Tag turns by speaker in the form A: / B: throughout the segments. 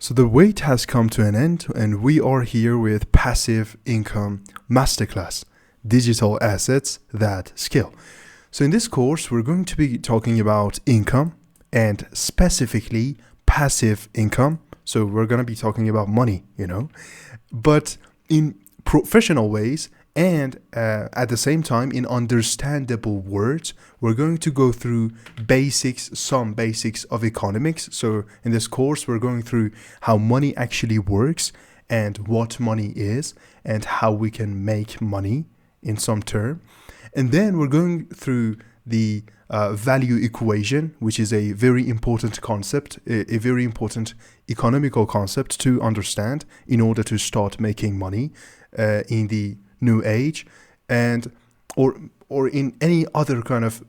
A: So the wait has come to an end, and we are here with Passive Income Masterclass, digital assets that scale. So in this course, we're going to be talking about income and specifically passive income. So we're going to be talking about money, but in professional ways and at the same time in understandable words. We're going to go through some basics of economics. So in this course, we're going through how money actually works and what money is and how we can make money in some term. And then we're going through the value equation, which is a very important concept, a very important economical concept to understand in order to start making money in the new age, and or in any other kind of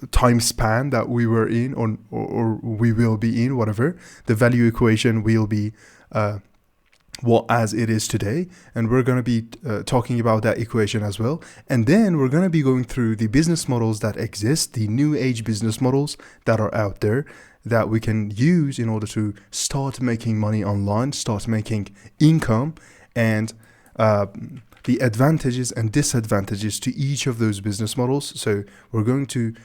A: time span that we were in or we will be in, whatever. The value equation will be as it is today, and we're going to be talking about that equation as well. And then we're going to be going through the business models that exist, the new age business models that are out there that we can use in order to start making money online, start making income, and the advantages and disadvantages to each of those business models. So we're going to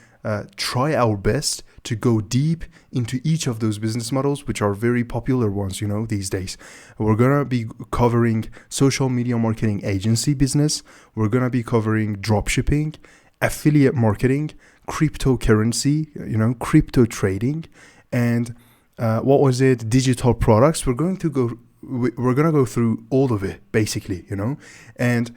A: try our best to go deep into each of those business models, which are very popular ones, these days. We're going to be covering social media marketing agency business. We're going to be covering dropshipping, affiliate marketing, cryptocurrency, crypto trading, and digital products. We're going to go through all of it, basically, and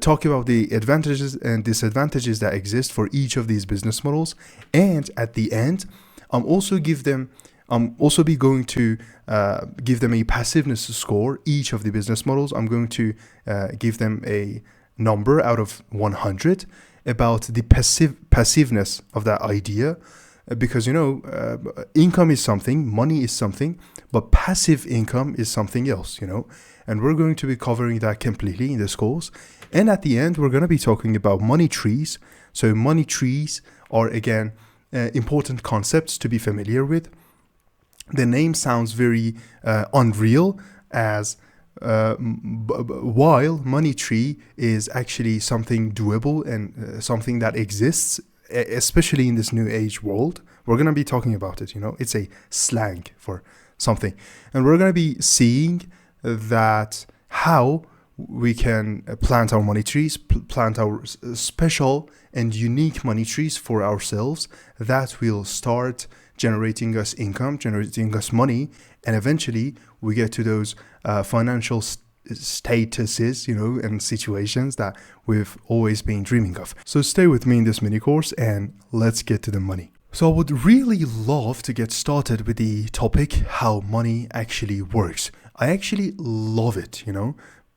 A: talk about the advantages and disadvantages that exist for each of these business models. And at the end, I'm also going to give them a passiveness score. Each of the business models, I'm going to give them a number out of 100 about the passiveness of that idea. Because, income is something, money is something, but passive income is something else, and we're going to be covering that completely in this course. And at the end, we're going to be talking about money trees. So money trees are, again, important concepts to be familiar with. The name sounds very unreal, as while money tree is actually something doable and something that exists, especially in this new age world. We're going to be talking about it, it's a slang for something. And we're going to be seeing that how we can plant our money trees, plant our special and unique money trees for ourselves that will start generating us income, generating us money, and eventually we get to those financial statuses, and situations that we've always been dreaming of. So stay with me in this mini course and let's get to the money. So I would really love to get started with the topic, how money actually works. I actually love it,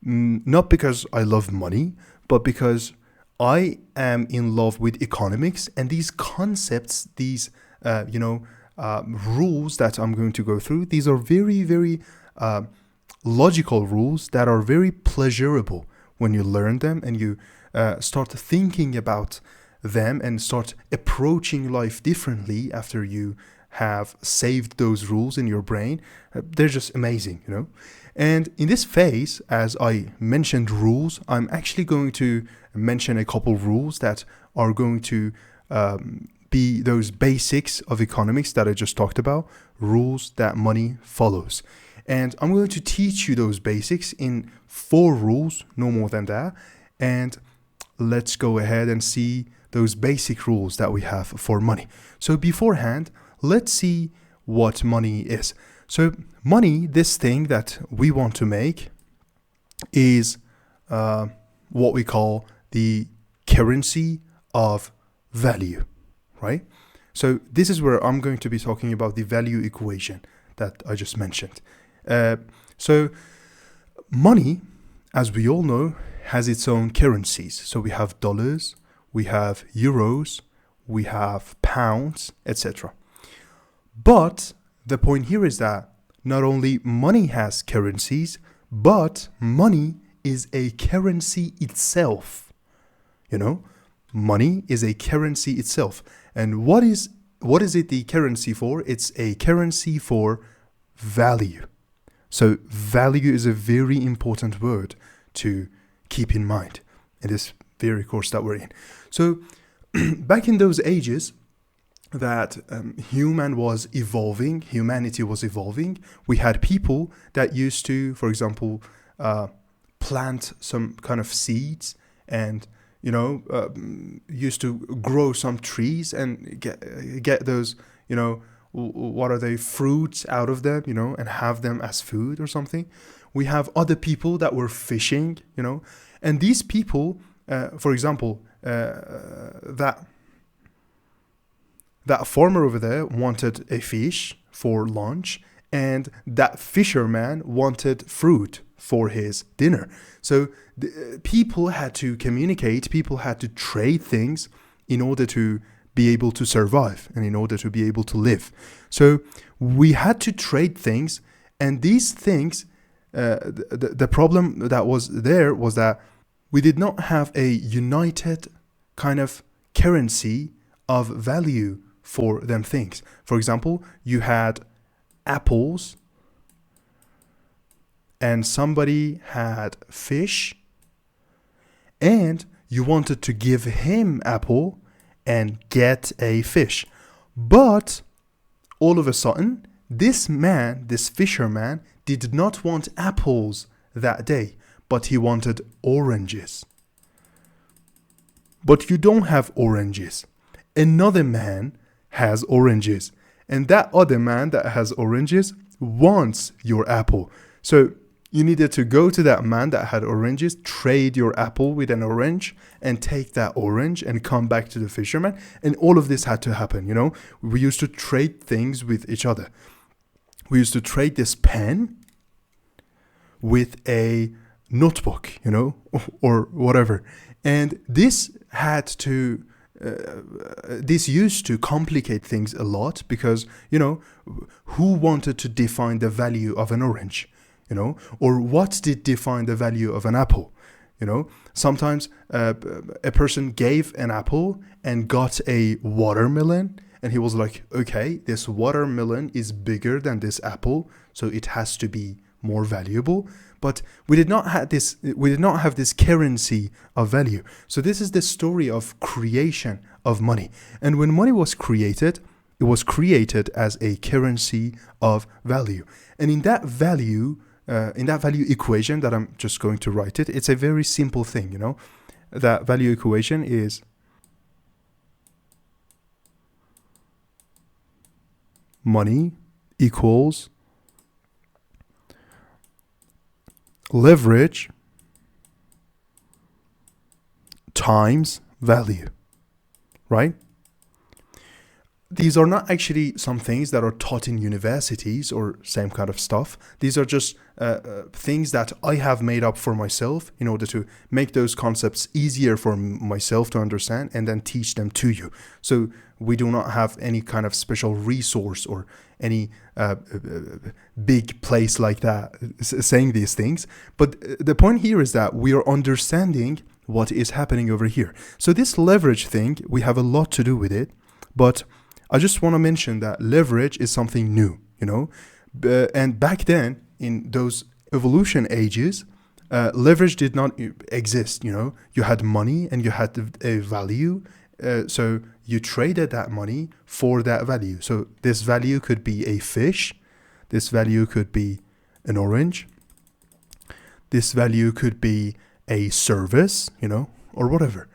A: not because I love money, but because I am in love with economics and these concepts, these, rules that I'm going to go through. These are very, very logical rules that are very pleasurable when you learn them and you start thinking about them and start approaching life differently after you have saved those rules in your brain. They're just amazing, And in this phase, as I mentioned rules, I'm actually going to mention a couple rules that are going to be those basics of economics that I just talked about, rules that money follows. And I'm going to teach you those basics in 4 rules, no more than that. And let's go ahead and see those basic rules that we have for money. So beforehand, let's see what money is. So money, this thing that we want to make, is what we call the currency of value, right? So this is where I'm going to be talking about the value equation that I just mentioned. So money, as we all know, has its own currencies. So we have dollars, we have euros, we have pounds, etc. But the point here is that not only money has currencies, but money is a currency itself. Money is a currency itself. And what is it the currency for? It's a currency for value. So value is a very important word to keep in mind in this very course that we're in. So back in those ages that humanity was evolving, we had people that used to, for example, plant some kind of seeds and used to grow some trees and get those, what are they, fruits out of them, and have them as food or something. We have other people that were fishing, and these people, for example, that farmer over there wanted a fish for lunch, and that fisherman wanted fruit for his dinner. So people had to communicate, people had to trade things in order to be able to survive and in order to be able to live. So we had to trade things, and these things, the problem that was there was that we did not have a united kind of currency of value for them things. For example, you had apples and somebody had fish, and you wanted to give him apple and get a fish. But all of a sudden, this fisherman, did not want apples that day, but he wanted oranges. But you don't have oranges. Another man has oranges, and that other man that has oranges wants your apple. So you needed to go to that man that had oranges, trade your apple with an orange, and take that orange and come back to the fisherman. And all of this had to happen, We used to trade things with each other. We used to trade this pen with a notebook, or whatever. And this used to complicate things a lot because, who wanted to define the value of an orange? Or what did define the value of an apple? Sometimes a person gave an apple and got a watermelon, and he was like, okay, this watermelon is bigger than this apple, so it has to be more valuable. But we did not have this currency of value. So this is the story of creation of money. And when money was created, it was created as a currency of value. And in that value equation that I'm just going to write it's a very simple thing, That value equation is money equals leverage times value, right? These are not actually some things that are taught in universities or same kind of stuff. These are just things that I have made up for myself in order to make those concepts easier for myself to understand and then teach them to you. So we do not have any kind of special resource or any big place like that saying these things. But the point here is that we are understanding what is happening over here. So this leverage thing, we have a lot to do with it, but I just want to mention that leverage is something new, and back then in those evolution ages, leverage did not exist. You had money and you had a value, so you traded that money for that value. So this value could be a fish, this value could be an orange, this value could be a service, or whatever.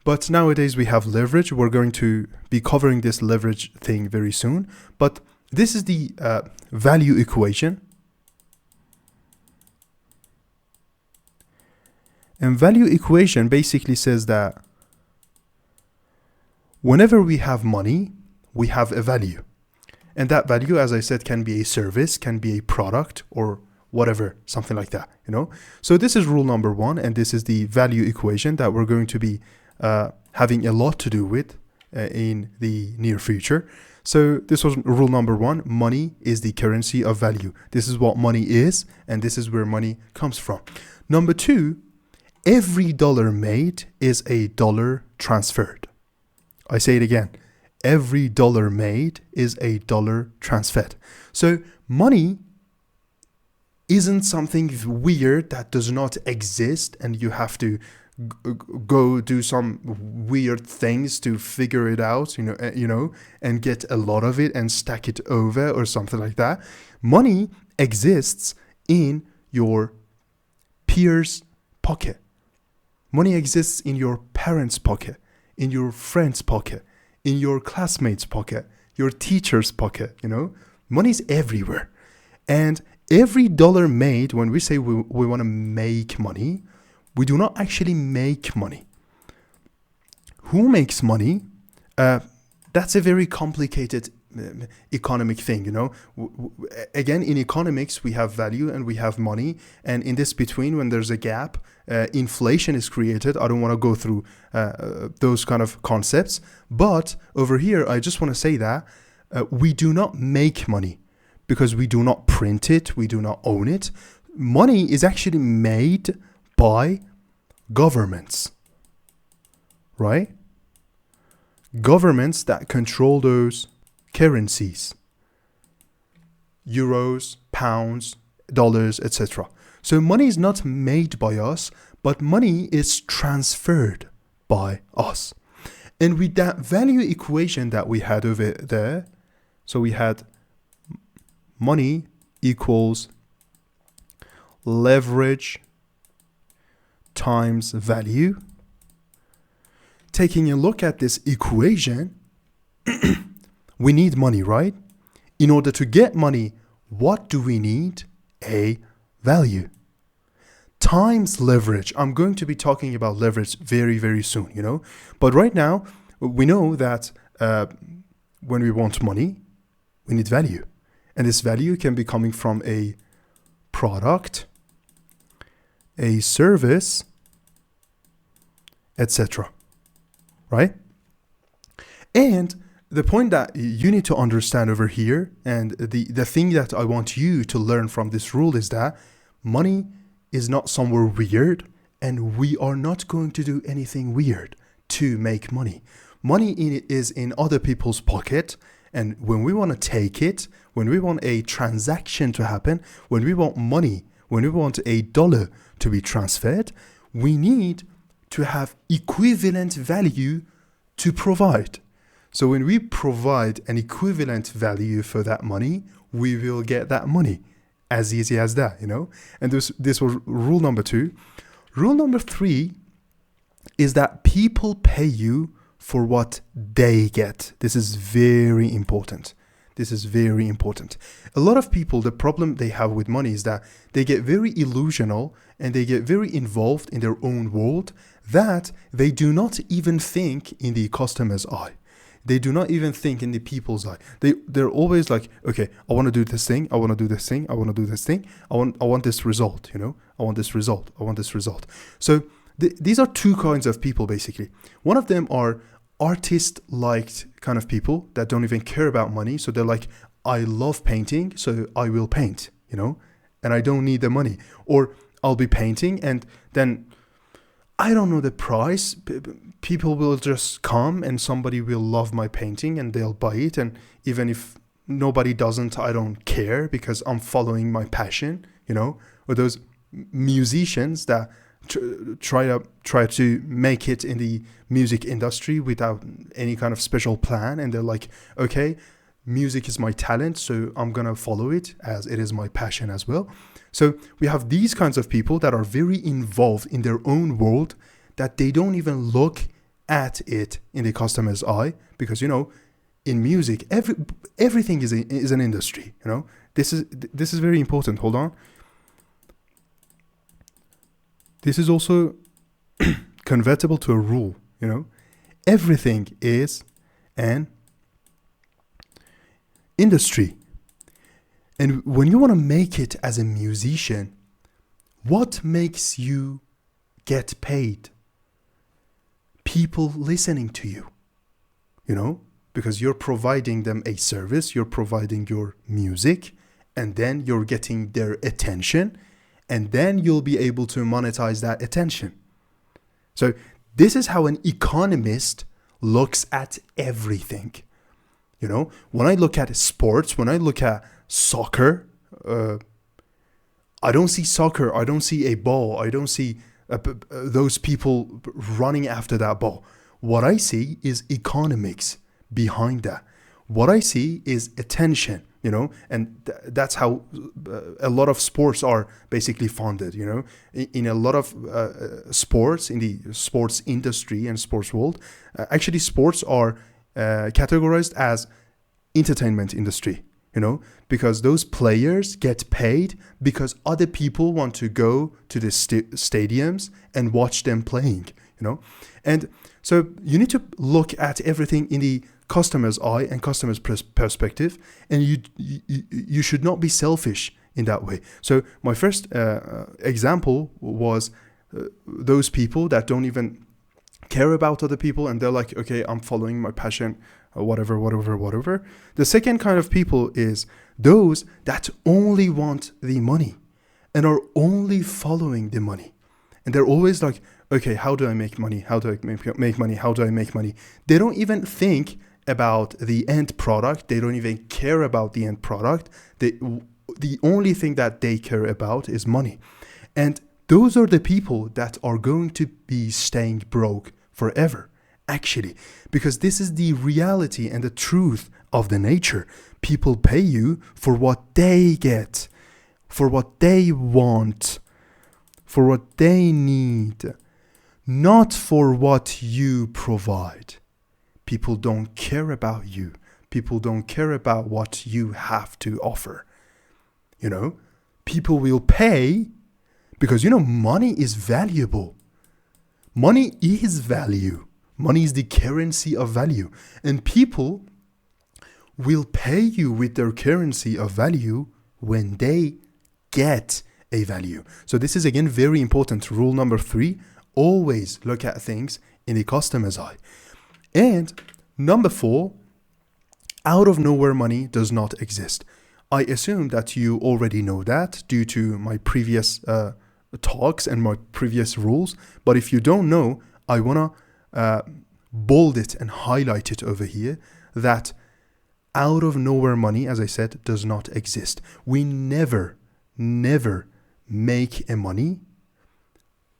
A: But nowadays we have leverage. We're going to be covering this leverage thing very soon. But this is the value equation. And value equation basically says that whenever we have money, we have a value. And that value, as I said, can be a service, can be a product, or whatever, something like that, So this is rule number 1, and this is the value equation that we're going to be having a lot to do with in the near future. So this was rule number 1. Money is the currency of value. This is what money is, and this is where money comes from. Number 2, every dollar made is a dollar transferred. I say it again. Every dollar made is a dollar transferred. So money isn't something weird that does not exist and you have to go do some weird things to figure it out, and get a lot of it and stack it over or something like that. Money exists in your peer's pocket. Money exists in your parents' pocket, in your friend's pocket, in your classmates' pocket, your teacher's pocket, Money's everywhere. And every dollar made, when we say we want to make money, we do not actually make money. Who makes money? That's a very complicated economic thing, Again, in economics, we have value and we have money. And in this between, when there's a gap, inflation is created. I don't want to go through those kind of concepts. But over here, I just want to say that we do not make money because we do not print it. We do not own it. Money is actually made by governments, right? Governments that control those currencies, euros, pounds, dollars, etc. So money is not made by us, but money is transferred by us. And with that value equation that we had over there, so we had money equals leverage times value. Taking a look at this equation, we need money, right? In order to get money, what do we need? A value. Times leverage. I'm going to be talking about leverage very, very soon, But right now, we know that when we want money, we need value. And this value can be coming from a product, a service, etc. Right? And the point that you need to understand over here, and the thing that I want you to learn from this rule, is that money is not somewhere weird, and we are not going to do anything weird to make money. Money is in other people's pocket, and when we want to take it, when we want a transaction to happen, when we want money, when we want a dollar to be transferred, we need to have equivalent value to provide. So when we provide an equivalent value for that money, we will get that money. As easy as that, And this was rule number 2. Rule number 3 is that people pay you for what they get. This is very important. A lot of people, the problem they have with money is that they get very illusional and they get very involved in their own world that they do not even think in the customer's eye. They do not even think in the people's eye. They're always like, okay, I want to do this thing. I want to do this thing. I want to do this thing. I want this result, I want this result. I want this result. So these are two kinds of people, basically. One of them are artist-liked kind of people that don't even care about money. So they're like, I love painting, so I will paint, and I don't need the money. Or I'll be painting and then I don't know the price. People will just come and somebody will love my painting and they'll buy it. And even if nobody doesn't, I don't care because I'm following my passion, or those musicians that try to make it in the music industry without any kind of special plan. And they're like, okay, music is my talent, so I'm going to follow it as it is my passion as well. So we have these kinds of people that are very involved in their own world that they don't even look at it in the customer's eye because, in music, everything is an industry, This is very important. Hold on. This is also convertible to a rule, Everything is an industry. And when you want to make it as a musician, what makes you get paid? People listening to you, because you're providing them a service, you're providing your music, and then you're getting their attention, and then you'll be able to monetize that attention. So this is how an economist looks at everything. When I look at sports, when I look at soccer, I don't see soccer. I don't see a ball. I don't see those people running after that ball. What I see is economics behind that. What I see is attention, and that's how a lot of sports are basically funded, in a lot of sports, in the sports industry and sports world, actually sports are categorized as entertainment industry, because those players get paid because other people want to go to the stadiums and watch them playing, and so you need to look at everything in the customer's eye and customer's perspective, and you should not be selfish in that way. So my first example was those people that don't even care about other people, and they're like, okay, I'm following my passion, whatever. The second kind of people is those that only want the money and are only following the money, and they're always like, okay, how do I make money? How do I make money? How do I make money? They don't even think about the end product. They don't even care about the end product. The only thing that they care about is money. And those are the people that are going to be staying broke forever, actually, because this is the reality and the truth of the nature. People pay you for what they get, for what they want, for what they need, not for what you provide. People don't care about you. People don't care about what you have to offer. People will pay because, money is valuable. Money is value. Money is the currency of value. And people will pay you with their currency of value when they get a value. So this is, again, very important. Rule number 3, always look at things in the customer's eye. And number 4, out of nowhere money does not exist. I assume that you already know that due to my previous talks and my previous rules. But if you don't know, I want to bold it and highlight it over here, that out of nowhere money, as I said, does not exist. We never make a money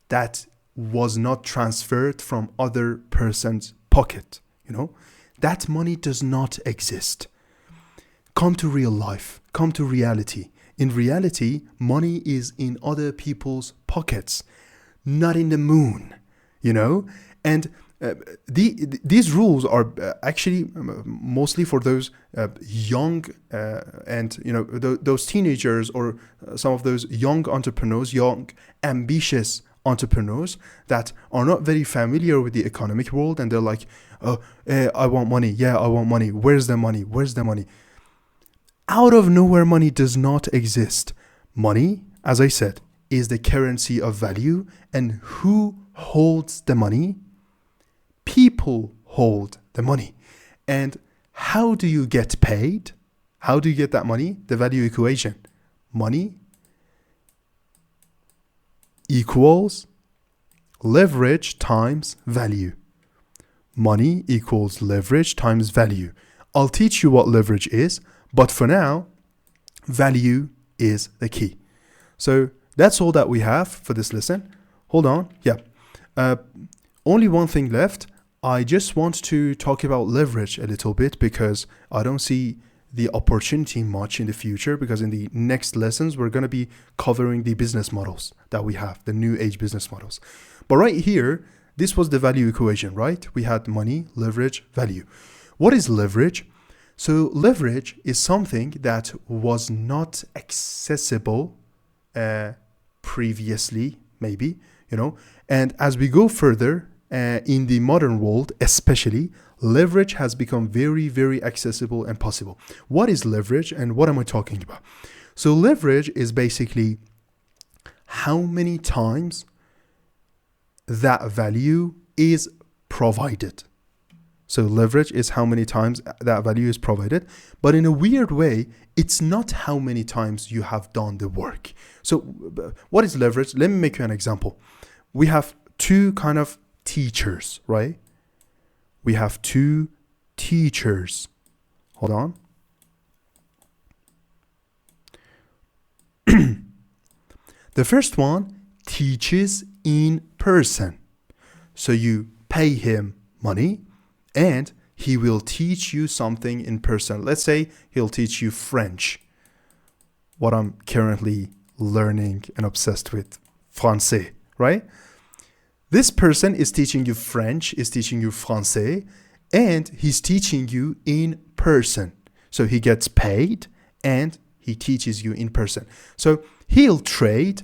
A: that was not transferred from other person's pocket. That money does not exist. Come to real life. Come to reality. In reality, money is in other people's pockets, not in the moon. And these rules are actually mostly for those young and those teenagers, or some of those young entrepreneurs, young ambitious entrepreneurs that are not very familiar with the economic world, and they're like, I want money. Yeah, I want money. Where's the money? Where's the money? Out of nowhere money does not exist. Money, as I said, is the currency of value. And who holds the money? People hold the money. And how do you get paid? How do you get that money? The value equation. Money equals leverage times value. Money equals leverage times value. I'll teach you what leverage is, but for now, value is the key. So that's all that we have for this lesson. Hold on. Yeah. Only one thing left. I just want to talk about leverage a little bit, because I don't see the opportunity much in the future, because in the next lessons, we're going to be covering the business models that we have, the new age business models. But right here, this was the value equation, right? We had money, leverage, value. What is leverage? So leverage is something that was not accessible previously, maybe, and as we go further in the modern world, especially, leverage has become very, very accessible and possible. What is leverage, and what am I talking about? So leverage is basically how many times that value is provided. So leverage is how many times that value is provided. But in a weird way, it's not how many times you have done the work. So what is leverage? Let me make you an example. We have two kind of teachers, right? We have two teachers. Hold on. The first one teaches in person. So you pay him money and he will teach you something in person. Let's say he'll teach you French, what I'm currently learning and obsessed with, français, right? This person is teaching you French, is teaching you français, and he's teaching you in person. So he gets paid and he teaches you in person. So he'll trade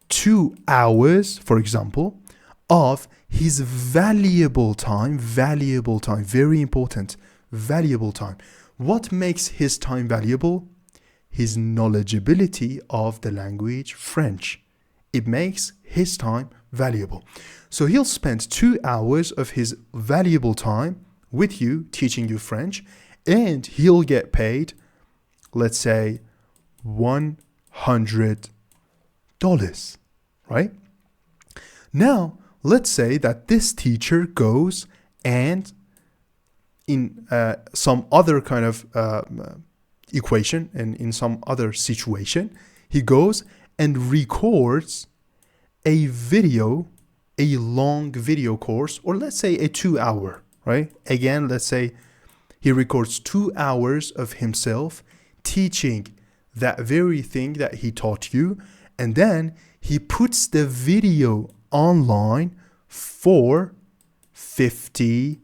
A: 2 hours, for example, of his valuable time, very important, valuable time. What makes his time valuable? His knowledgeability of the language French. It makes his time valuable. So he'll spend 2 hours of his valuable time with you, teaching you French, and he'll get paid, let's say, $100, right? Now, let's say that this teacher goes and in some other kind of equation and in some other situation, he goes and records a video, a long video course, or let's say a 2 hour, right? Again, let's say he records 2 hours of himself teaching that very thing that he taught you, and then he puts the video online for $50,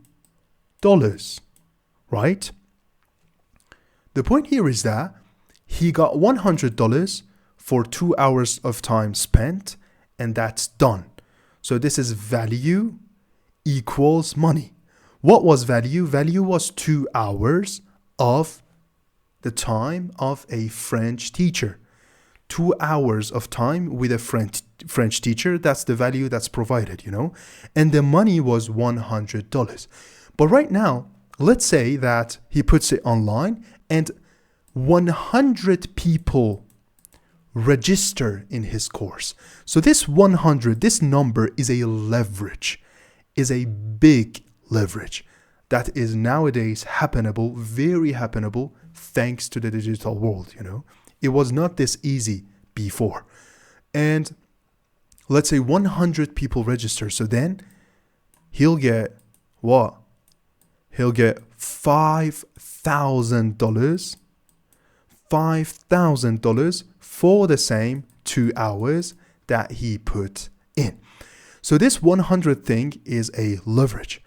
A: right? The point here is that he got $100 for 2 hours of time spent, and that's done. So this is value equals money. What was value? Value was 2 hours of the time of a French teacher. 2 hours of time with a French teacher, that's the value that's provided, you know? And the money was $100. But right now, let's say that he puts it online and 100 people register in his course. So this 100, this number is a leverage, is a big leverage that is nowadays happenable, very happenable, thanks to the digital world, you know? It was not this easy before. And let's say 100 people register. So then he'll get what? He'll get $5,000. $5,000 for the same 2 hours that he put in. So this 100 thing is a leverage.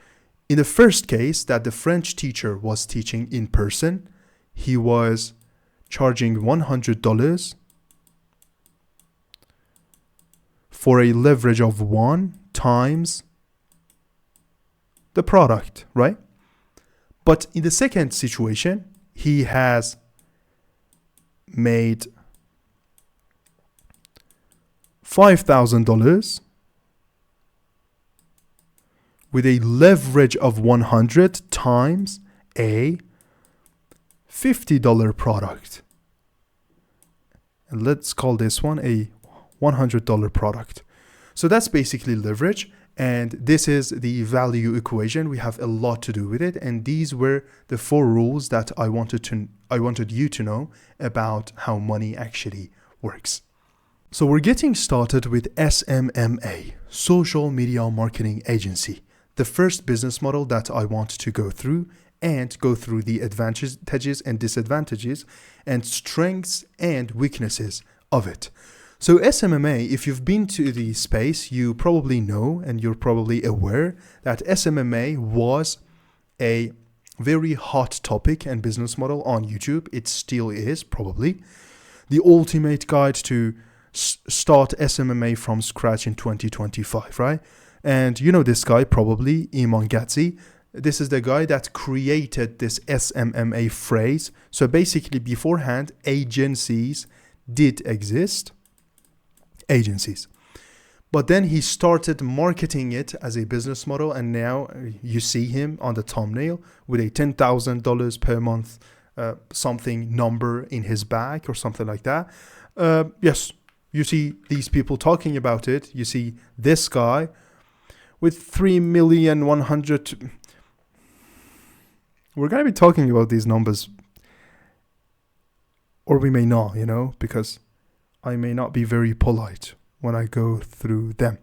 A: In the first case that the French teacher was teaching in person, he was charging $100 for a leverage of 1 times the product, right? But in the second situation, he has made $5,000 with a leverage of 100 times a $50 product. And let's call this one a $100 product. So that's basically leverage. And this is the value equation. We have a lot to do with it. And these were the 4 rules that I wanted you to know about how money actually works. So we're getting started with SMMA, Social Media Marketing Agency, the first business model that I want to go through and go through the advantages and disadvantages and strengths and weaknesses of it. So SMMA, if you've been to the space, you probably know and you're probably aware that SMMA was a very hot topic and business model on YouTube. It still is, probably. The ultimate guide to start SMMA from scratch in 2025, right? And you know this guy, probably, Iman Gadzhi. This is the guy that created this SMMA phrase. So basically, beforehand, agencies did exist. Agencies. But then he started marketing it as a business model, and now you see him on the thumbnail with a $10,000 per month something number in his back or something like that. Yes, you see these people talking about it. You see this guy with 3,100,000. We're going to be talking about these numbers, or we may not, you know, because I may not be very polite when I go through them,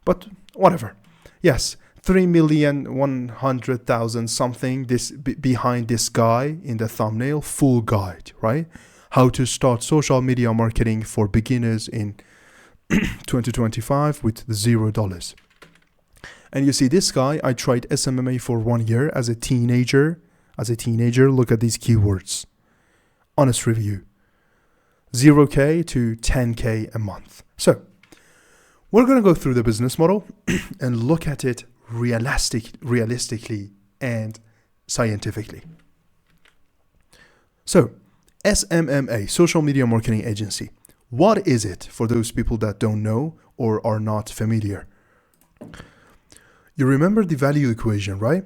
A: but whatever. Yes, 3,100,000 something this behind this guy in the thumbnail, full guide, right? How to start social media marketing for beginners in 2025 with $0. And you see this guy, I tried SMMA for 1 year as a teenager. Look at these keywords. Honest review. 0K to 10K a month. So we're going to go through the business model and look at it realistically and scientifically. So SMMA, Social Media Marketing Agency. What is it for those people that don't know or are not familiar? You remember the value equation, right?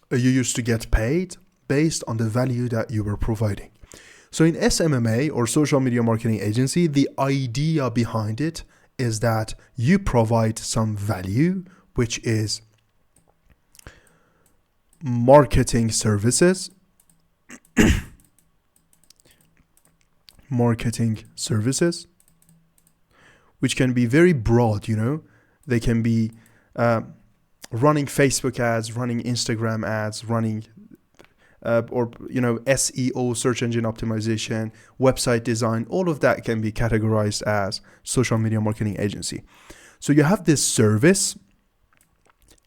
A: You used to get paid based on the value that you were providing. So in SMMA, or Social Media Marketing Agency, the idea behind it is that you provide some value, which is marketing services. Which can be very broad, They can be running Facebook ads, running Instagram ads, running SEO, search engine optimization, website design. All of that can be categorized as social media marketing agency. So you have this service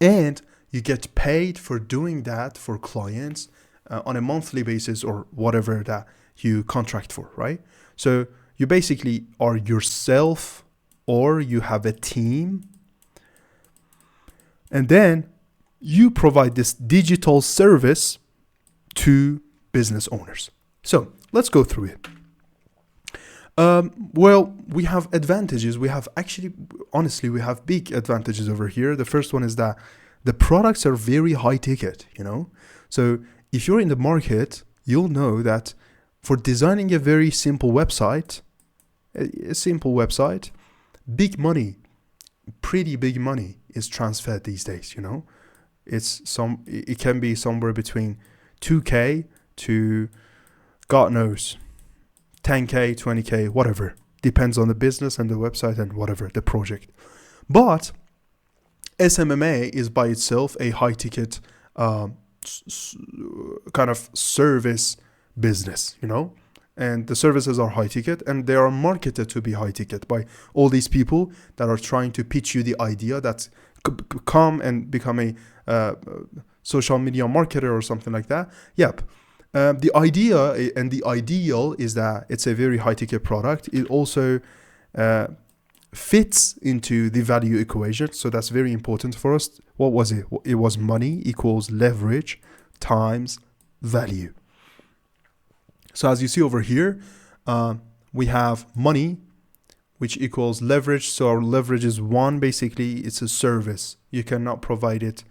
A: and you get paid for doing that for clients on a monthly basis or whatever that you contract for, right? So you basically are yourself or you have a team, and then you provide this digital service to business owners. So let's go through it. We have advantages. We have big advantages over here. The first one is that the products are very high ticket, So if you're in the market, you'll know that for designing a very simple website, pretty big money is transferred these days, It can be somewhere between 2K to, God knows, 10K, 20K, whatever. Depends on the business and the website and whatever, the project. But SMMA is by itself a high ticket kind of service business, and the services are high ticket and they are marketed to be high ticket by all these people that are trying to pitch you the idea that come and become a social media marketer or something like that. Yep. The idea and the ideal is that it's a very high ticket product. It also fits into the value equation. So that's very important for us. What was it? It was money equals leverage times value. So as you see over here, we have money, which equals leverage. So our leverage is 1. Basically, it's a service. You cannot provide it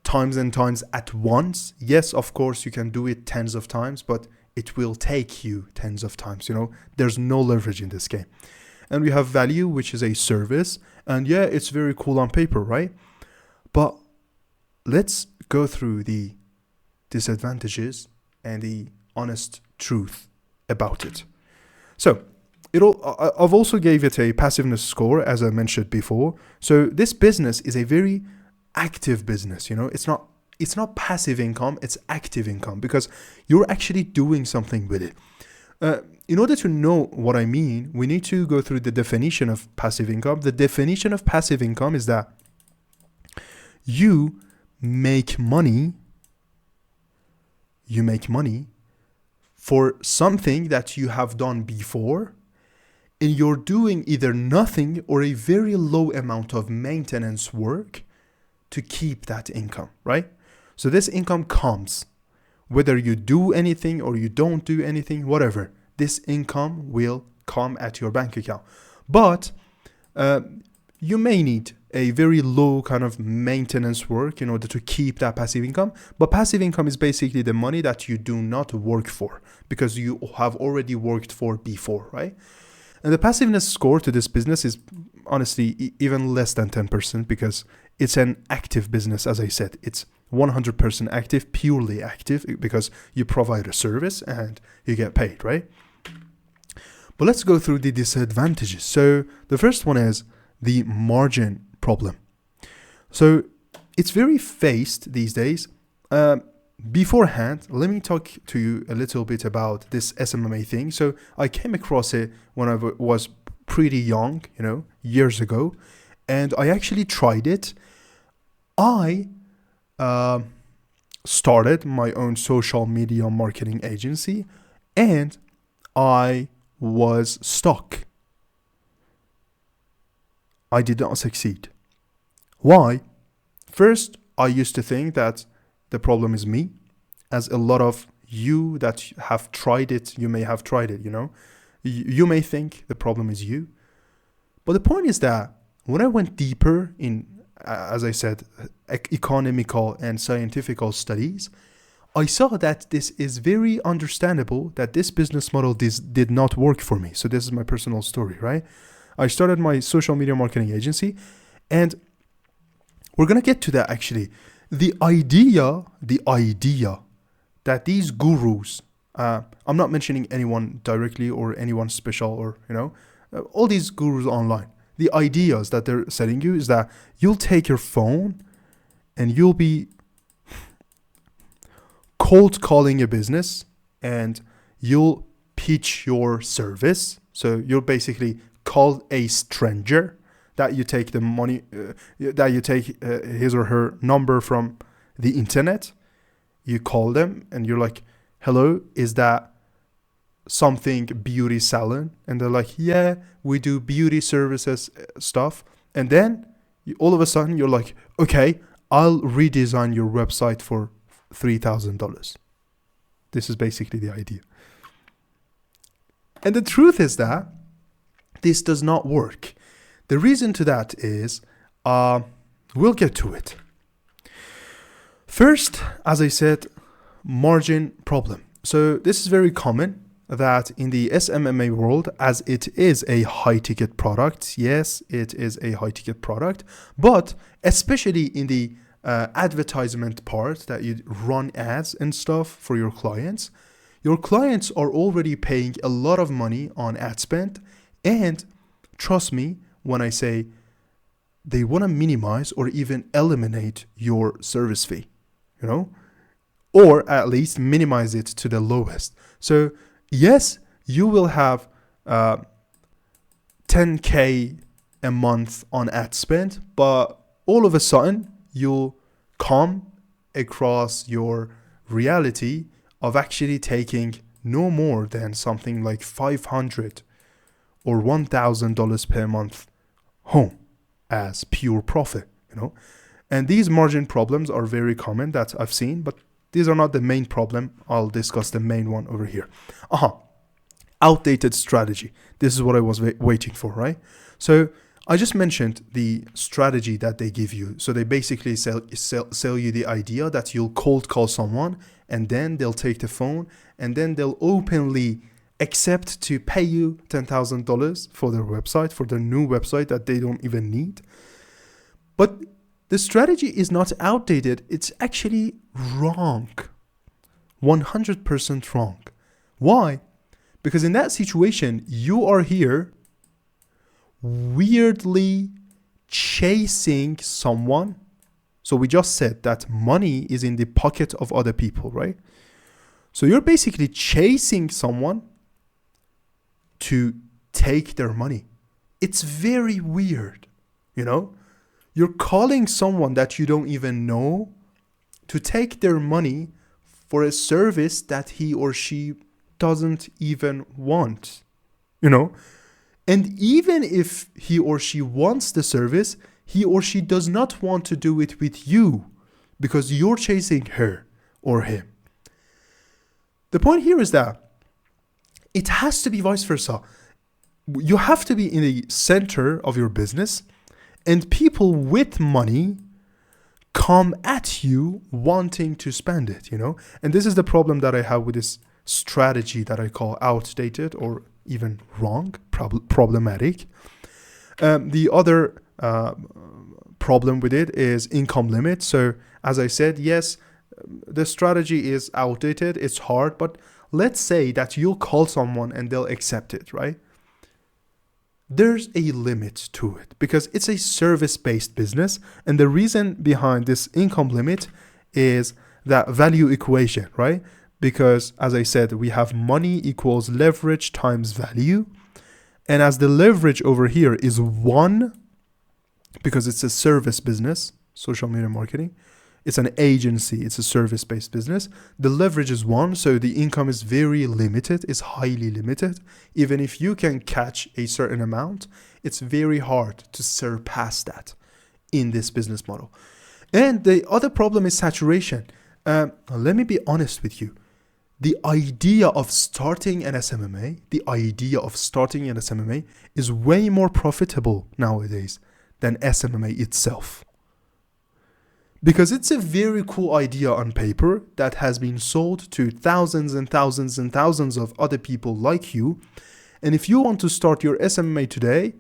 A: times and times at once. Yes, of course, you can do it tens of times, but it will take you tens of times. There's no leverage in this game. And we have value, which is a service. And yeah, it's very cool on paper, right? But let's go through the disadvantages and the honest truth about it. So I've also gave it a passiveness score, as I mentioned before. So this business is a very active business. It's not passive income, it's active income, because you're actually doing something with it. In order to know what I mean, we need to go through the definition of passive income. The definition of passive income is that you make money for something that you have done before, and you're doing either nothing or a very low amount of maintenance work to keep that income, right? So this income comes, whether you do anything or you don't do anything, whatever, this income will come at your bank account. But you may need a very low kind of maintenance work in order to keep that passive income. But passive income is basically the money that you do not work for because you have already worked for before, right? And the passiveness score to this business is honestly even less than 10% because it's an active business. As I said, it's 100% active, purely active, because you provide a service and you get paid, right? But let's go through the disadvantages. So the first one is the margin problem. So it's very faced these days. Beforehand, let me talk to you a little bit about this SMMA thing. So I came across it when I was pretty young, years ago, and I actually tried it. I started my own social media marketing agency, and I was stuck. I did not succeed. Why? First, I used to think that the problem is me, as a lot of you that have tried it, you may have tried it, You may think the problem is you. But the point is that when I went deeper in, as I said, economical and scientific studies, I saw that this is very understandable that this business model did not work for me. So this is my personal story, right? I started my social media marketing agency, and we're going to get to that actually. The idea that these gurus, I'm not mentioning anyone directly or anyone special or, all these gurus online, the ideas that they're selling you is that you'll take your phone and you'll be cold calling a business and you'll pitch your service. So you'll basically call a stranger that you take the money, that you take his or her number from the internet. You call them and you're like, hello, is that something beauty salon? And they're like, yeah, we do beauty services stuff. And then all of a sudden you're like, okay, I'll redesign your website for $3,000. This is basically the idea. And the truth is that this does not work. The reason to that is, we'll get to it. First, as I said, margin problem. So this is very common that in the SMMA world, as it is a high ticket product, yes, it is a high ticket product, but especially in the advertisement part that you run ads and stuff for your clients are already paying a lot of money on ad spend. And trust me when I say they want to minimize or even eliminate your service fee, or at least minimize it to the lowest. So yes, you will have 10K a month on ad spend, but all of a sudden you'll come across your reality of actually taking no more than something like $500 or $1,000 per month home as pure profit, And these margin problems are very common that I've seen, but these are not the main problem. I'll discuss the main one over here. Outdated strategy. This is what I was waiting for, right? So I just mentioned the strategy that they give you. So they basically sell you the idea that you'll cold call someone and then they'll take the phone and then they'll openly accept to pay you $10,000 for their website, for their new website that they don't even need. But the strategy is not outdated. It's actually wrong. 100% wrong. Why? Because in that situation, you are here weirdly chasing someone. So we just said that money is in the pocket of other people, right? So you're basically chasing someone to take their money. It's very weird, You're calling someone that you don't even know to take their money for a service that he or she doesn't even want, And even if he or she wants the service, he or she does not want to do it with you because you're chasing her or him. The point here is that it has to be vice versa. You have to be in the center of your business, and people with money come at you wanting to spend it, And this is the problem that I have with this strategy that I call outdated or even wrong, problematic. The other problem with it is income limit. So as I said, yes, the strategy is outdated, it's hard, but let's say that you'll call someone and they'll accept it, right? there's a limit to it because it's a service-based business. And the reason behind this income limit is that value equation, right? Because as I said, we have money equals leverage times value. And as the leverage over here is 1, because it's a service business, social media marketing, it's an agency, it's a service-based business. The leverage is 1, so the income is very limited, it's highly limited. Even if you can catch a certain amount, it's very hard to surpass that in this business model. And the other problem is saturation. Let me be honest with you. The idea of starting an SMMA, is way more profitable nowadays than SMMA itself. Because it's a very cool idea on paper that has been sold to thousands and thousands and thousands of other people like you. And if you want to start your SMMA today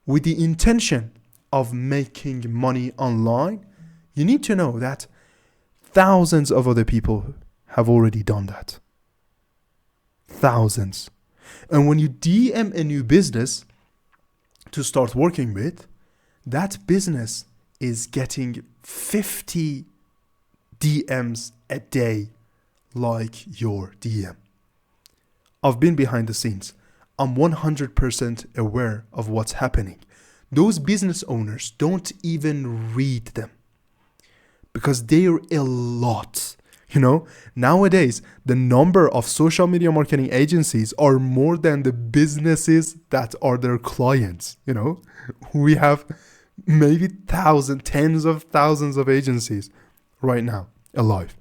A: with the intention of making money online, you need to know that thousands of other people have already done that. Thousands. And when you DM a new business to start working with, that business is getting 50 DMs a day like your DM. I've been behind the scenes. I'm 100% aware of what's happening. Those business owners don't even read them because they're a lot. Nowadays, the number of social media marketing agencies are more than the businesses that are their clients. We have maybe tens of thousands of agencies right now alive.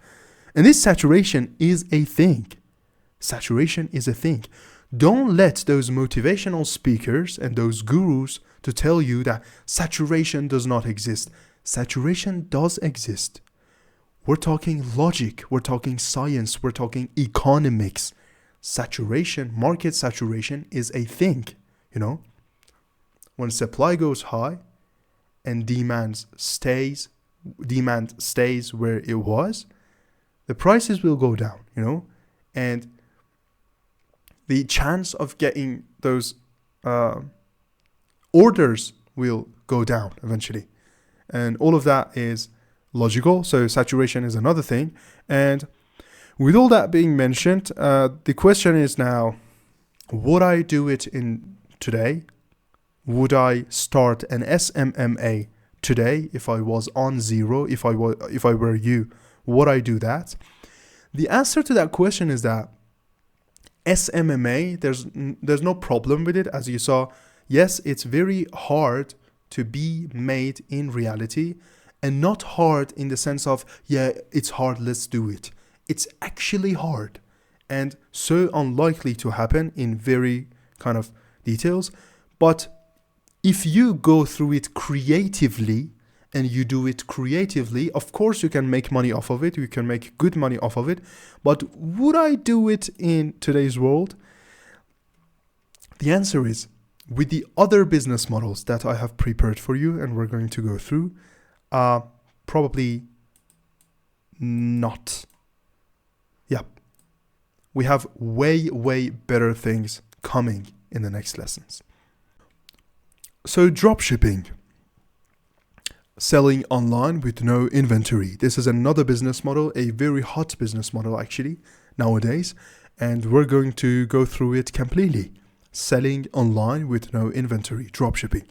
A: And this saturation is a thing. Don't let those motivational speakers and those gurus to tell you that saturation does not exist. Saturation does exist. We're talking logic, we're talking science, we're talking economics. Market saturation is a thing, When supply goes high and demand stays where it was, the prices will go down, and the chance of getting those orders will go down eventually. And all of that is logical. So saturation is another thing. And with all that being mentioned, the question is now, would I do it in today? Would I start an SMMA today if I was on zero? If I were you, would I do that? The answer to that question is that SMMA, there's no problem with it. As you saw, yes, it's very hard to be made in reality, and not hard in the sense of, yeah, it's hard, let's do it. It's actually hard and so unlikely to happen in very kind of details. But if you go through it creatively and you do it creatively, of course you can make money off of it. You can make good money off of it. But would I do it in today's world? The answer is, with the other business models that I have prepared for you and we're going to go through, probably not. Yeah. We have way better things coming in the next lessons. So dropshipping, selling online with no inventory. This is another business model, a very hot business model actually nowadays, and we're going to go through it completely. Selling online with no inventory, dropshipping.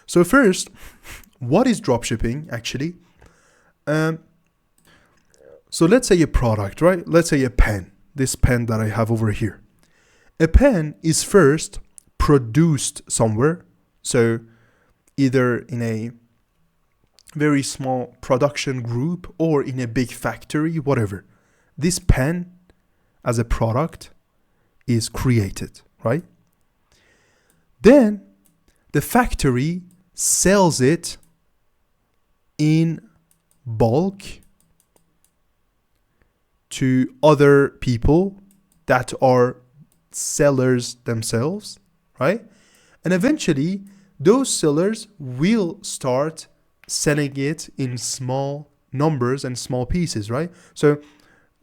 A: So first, what is dropshipping actually? So let's say a product, right? Let's say a pen, this pen that I have over here. A pen is first produced somewhere. So either in a very small production group or in a big factory, whatever. This pen as a product is created, right? Then the factory sells it in bulk to other people that are sellers themselves, right? And eventually those sellers will start selling it in small numbers and small pieces, right? So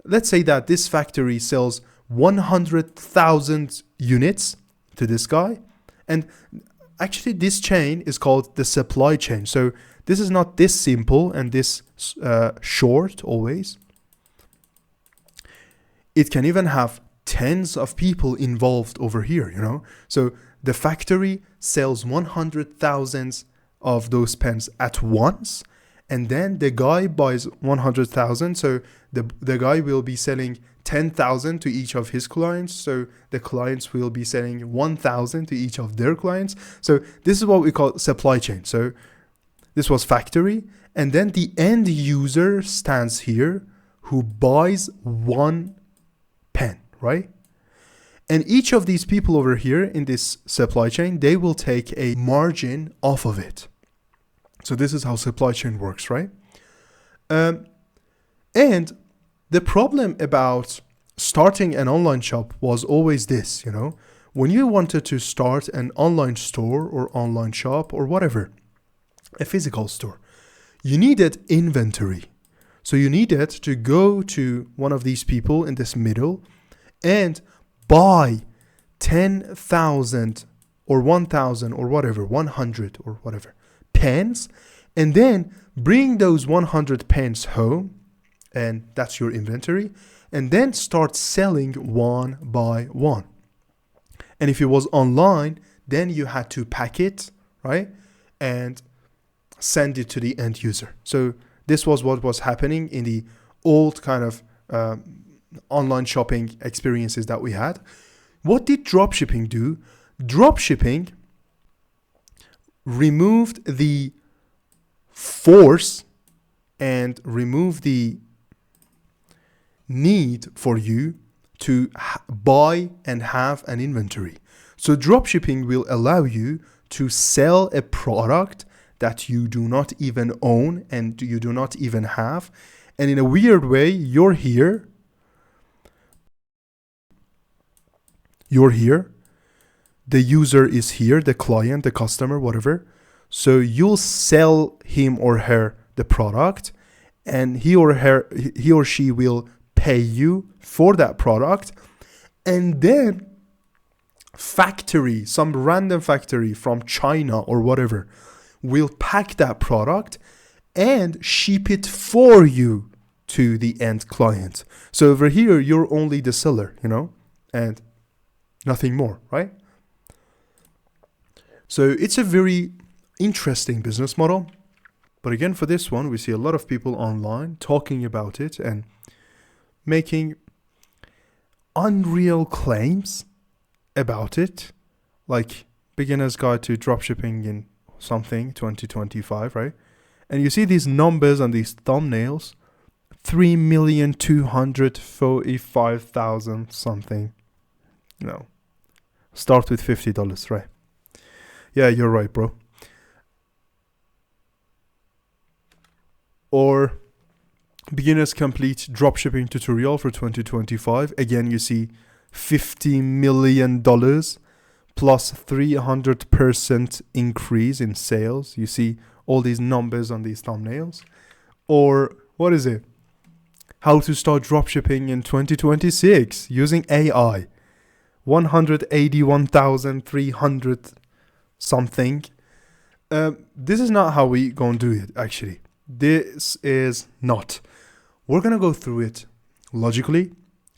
A: let's say that this factory sells 100,000 units to this guy, And actually this chain is called the supply chain. So this is not this simple and this short always. It can even have tens of people involved over here, you know. So the factory sells 100,000 of those pens at once, and then the guy buys 100,000. So the guy will be selling 10,000 to each of his clients. So the clients will be selling 1,000 to each of their clients. So this is what we call supply chain. So this was factory, and then the end user stands here who buys one pen, right? And each of these people over here in this supply chain, they will take a margin off of it. So this is how supply chain works, right? And the problem about starting an online shop was always this, you know, when you wanted to start an online store or online shop or whatever, a physical store, you needed inventory. So you needed to go to one of these people in this middle and buy 10,000 or 1,000 or whatever, 100 or whatever pens, and then bring those 100 pens home, and that's your inventory, and then start selling one by one. And if it was online, then you had to pack it, right, and send it to the end user. So this was what was happening in the old kind of online shopping experiences that we had. What did dropshipping do? Dropshipping removed the force and removed the need for you to buy and have an inventory. So dropshipping will allow you to sell a product that you do not even own and you do not even have. And in a weird way, you're here, the user is here, the client, the customer, whatever. So you'll sell him or her the product, and he or she will pay you for that product. And then some random factory from China or whatever will pack that product and ship it for you to the end client. So over here, you're only the seller, you know, and nothing more, right? So it's a very interesting business model. But again, for this one, we see a lot of people online talking about it and making unreal claims about it, like beginner's guide to dropshipping in something 2025, right? And you see these numbers on these thumbnails, 3,245,000 something. No, start with $50, right? Yeah, you're right, bro. Or beginner's complete dropshipping tutorial for 2025. Again, you see $50 million plus 300% increase in sales. You see all these numbers on these thumbnails. Or what is it? How to start dropshipping in 2026 using AI. 181,300 something. This is not how we gonna do it, actually. This is not. We're gonna go through it logically,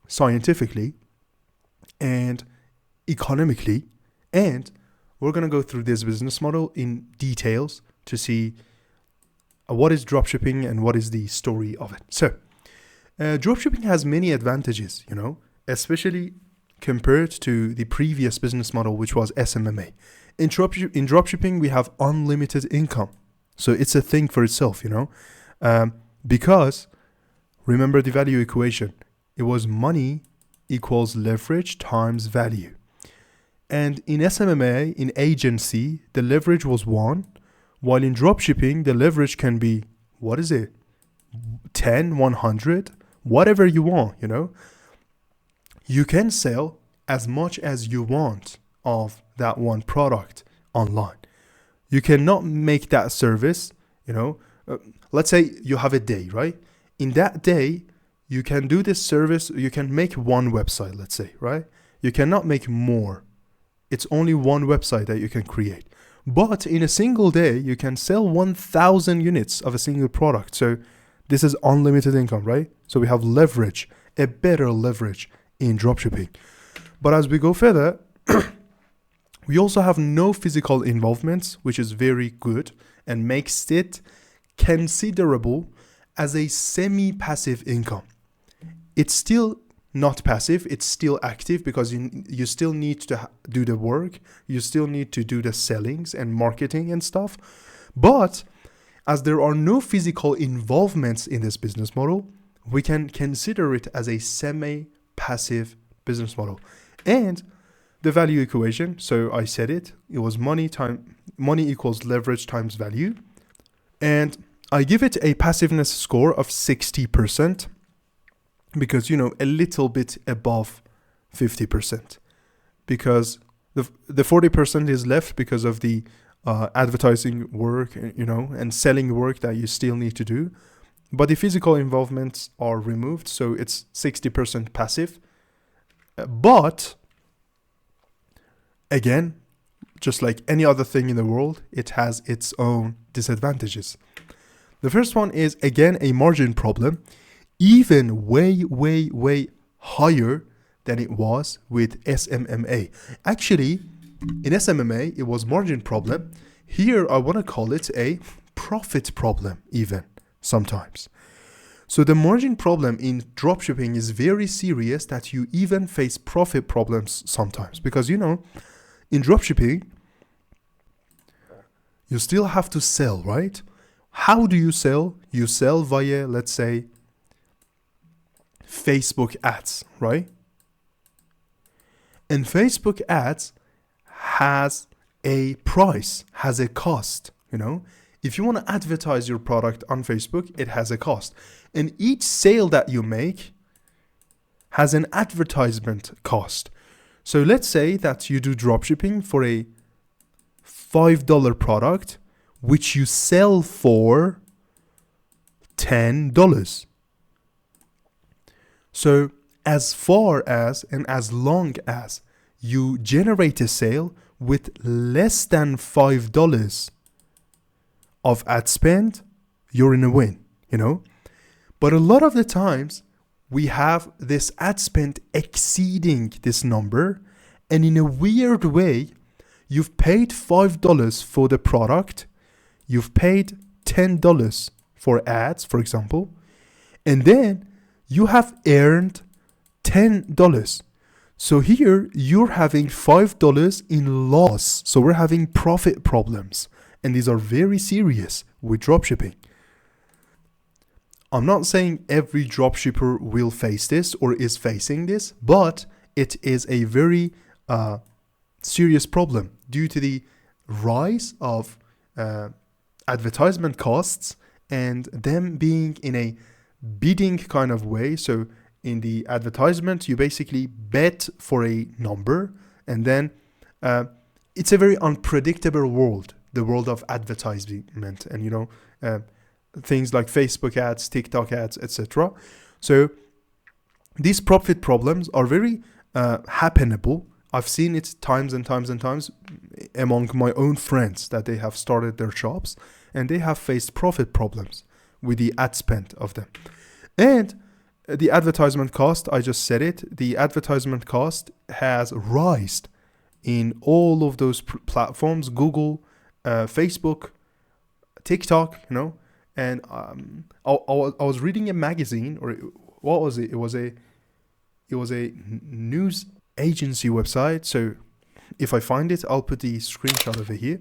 A: scientifically, and economically, and we're gonna go through this business model in details to see what is dropshipping and what is the story of it. So, dropshipping has many advantages, you know, especially compared to the previous business model, which was SMMA. In dropshipping, we have unlimited income. So it's a thing for itself, you know, because remember the value equation. It was money equals leverage times value. And in SMMA, in agency, the leverage was 1, while in dropshipping, the leverage can be, 10, 100, whatever you want, you know. You can sell as much as you want of that one product online. You cannot make that service, you know, let's say you have a day, right? In that day, you can do this service, you can make one website, let's say, right? You cannot make more It's only one website that you can create. But in a single day, you can sell 1,000 units of a single product. So this is unlimited income, right? So we have leverage, a better leverage in dropshipping. But as we go further, we also have no physical involvements, which is very good and makes it considerable as a semi-passive income. It's still not passive, it's still active because you still need to do the work, you still need to do the sellings and marketing and stuff. But as there are no physical involvements in this business model, we can consider it as a semi-passive business model. And the value equation, so I said it was money equals leverage times value. And I give it a passiveness score of 60%. Because, a little bit above 50%, because the 40% is left because of the advertising work, and selling work that you still need to do. But the physical involvements are removed, so it's 60% passive. But again, just like any other thing in the world, it has its own disadvantages. The first one is, again, a margin problem. Even way, way, way higher than it was with SMMA. Actually, in SMMA, it was margin problem. Here, I want to call it a profit problem even sometimes. So the margin problem in dropshipping is very serious, that you even face profit problems sometimes. Because, in dropshipping, you still have to sell, right? How do you sell? You sell via, let's say, Facebook ads, right? And Facebook ads has a price, has a cost, If you want to advertise your product on Facebook, it has a cost. And each sale that you make has an advertisement cost. So let's say that you do dropshipping for a $5 product, which you sell for $10. So as far as and as long as you generate a sale with less than $5 of ad spend, you're in a win, But a lot of the times we have this ad spend exceeding this number, and in a weird way, you've paid $5 for the product, you've paid $10 for ads, for example, and then you have earned $10. So here you're having $5 in loss. So we're having profit problems. And these are very serious with dropshipping. I'm not saying every dropshipper will face this or is facing this, but it is a very serious problem due to the rise of advertisement costs and them being in a bidding kind of way. So in the advertisement, you basically bet for a number, and then it's a very unpredictable world, the world of advertisement, and things like Facebook ads, TikTok ads, etc. So these profit problems are very happenable. I've seen it times and times and times among my own friends that they have started their shops and they have faced profit problems with the ad spend of them. And the advertisement cost, I just said it, the advertisement cost has risen in all of those platforms, Google, Facebook, TikTok, and I was reading a magazine, or what was it? It was a news agency website. So if I find it, I'll put the screenshot over here.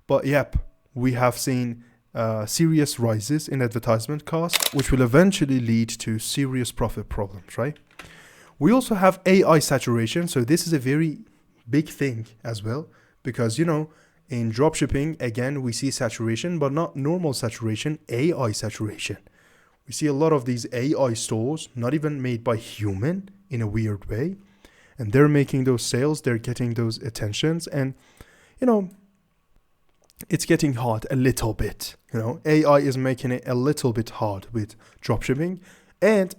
A: But yep, we have seen serious rises in advertisement costs, which will eventually lead to serious profit problems, right? We also have AI saturation. So this is a very big thing as well, because, in dropshipping, again, we see saturation, but not normal saturation, AI saturation. We see a lot of these AI stores, not even made by human in a weird way. And they're making those sales, they're getting those attentions. And, it's getting hard a little bit. AI is making it a little bit hard with dropshipping. And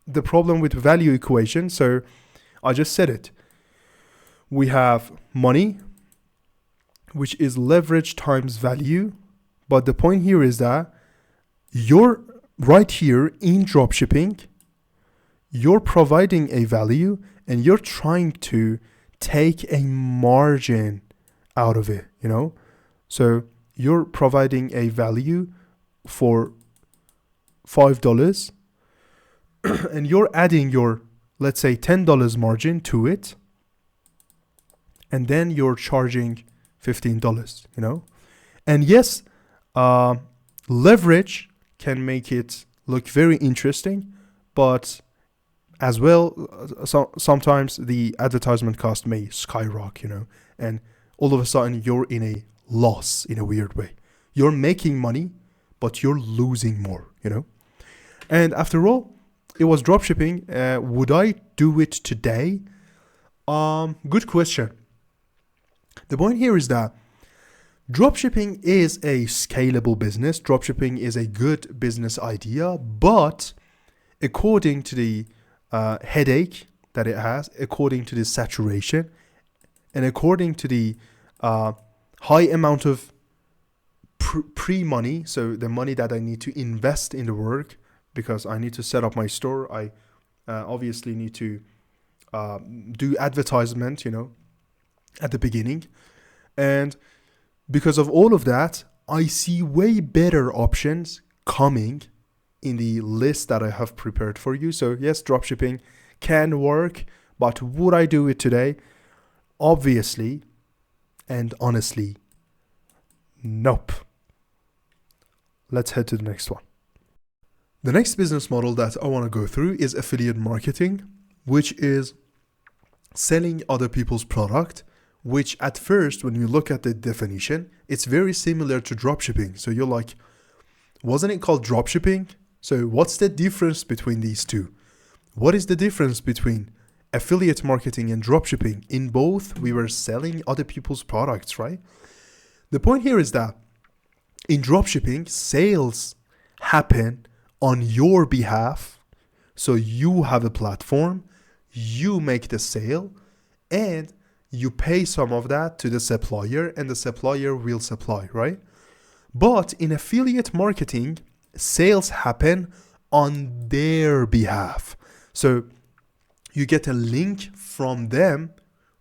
A: the problem with value equation, so I just said it. We have money, which is leverage times value. But the point here is that you're right here in dropshipping, you're providing a value and you're trying to take a margin out of it, you know? So you're providing a value for $5 and you're adding your, let's say, $10 margin to it. And then you're charging $15, you know? And yes, leverage can make it look very interesting, but as well, sometimes the advertisement cost may skyrocket, you know, and all of a sudden you're in a loss in a weird way. You're making money, but you're losing more, you know? And after all, it was dropshipping. Would I do it today? Good question. The point here is that dropshipping is a scalable business. Dropshipping is a good business idea, but according to the headache that it has, according to the saturation, and according to the high amount of pre-money, so the money that I need to invest in the work, because I need to set up my store, I obviously need to do advertisement, you know, at the beginning. And because of all of that, I see way better options coming in the list that I have prepared for you. So yes, dropshipping can work, but would I do it today? Obviously and honestly, nope. Let's head to the next one. The next business model that I want to go through is affiliate marketing, which is selling other people's product, which at first, when you look at the definition, it's very similar to dropshipping. So you're like, wasn't it called dropshipping? So what's the difference between these two? What is the difference between affiliate marketing and dropshipping? In both, we were selling other people's products, right? The point here is that in dropshipping, sales happen on your behalf. So you have a platform, you make the sale, and you pay some of that to the supplier, and the supplier will supply, right? But in affiliate marketing, sales happen on their behalf. So you get a link from them,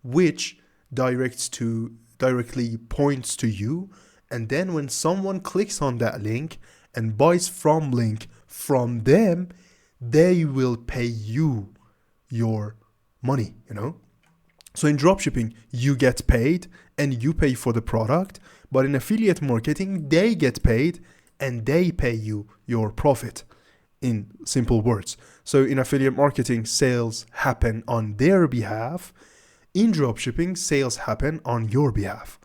A: which directly points to you. And then when someone clicks on that link and buys from link from them, they will pay you your money, you know? So in dropshipping, you get paid and you pay for the product. But in affiliate marketing, they get paid and they pay you your profit, in simple words. So in affiliate marketing, sales happen on their behalf. In dropshipping, sales happen on your behalf.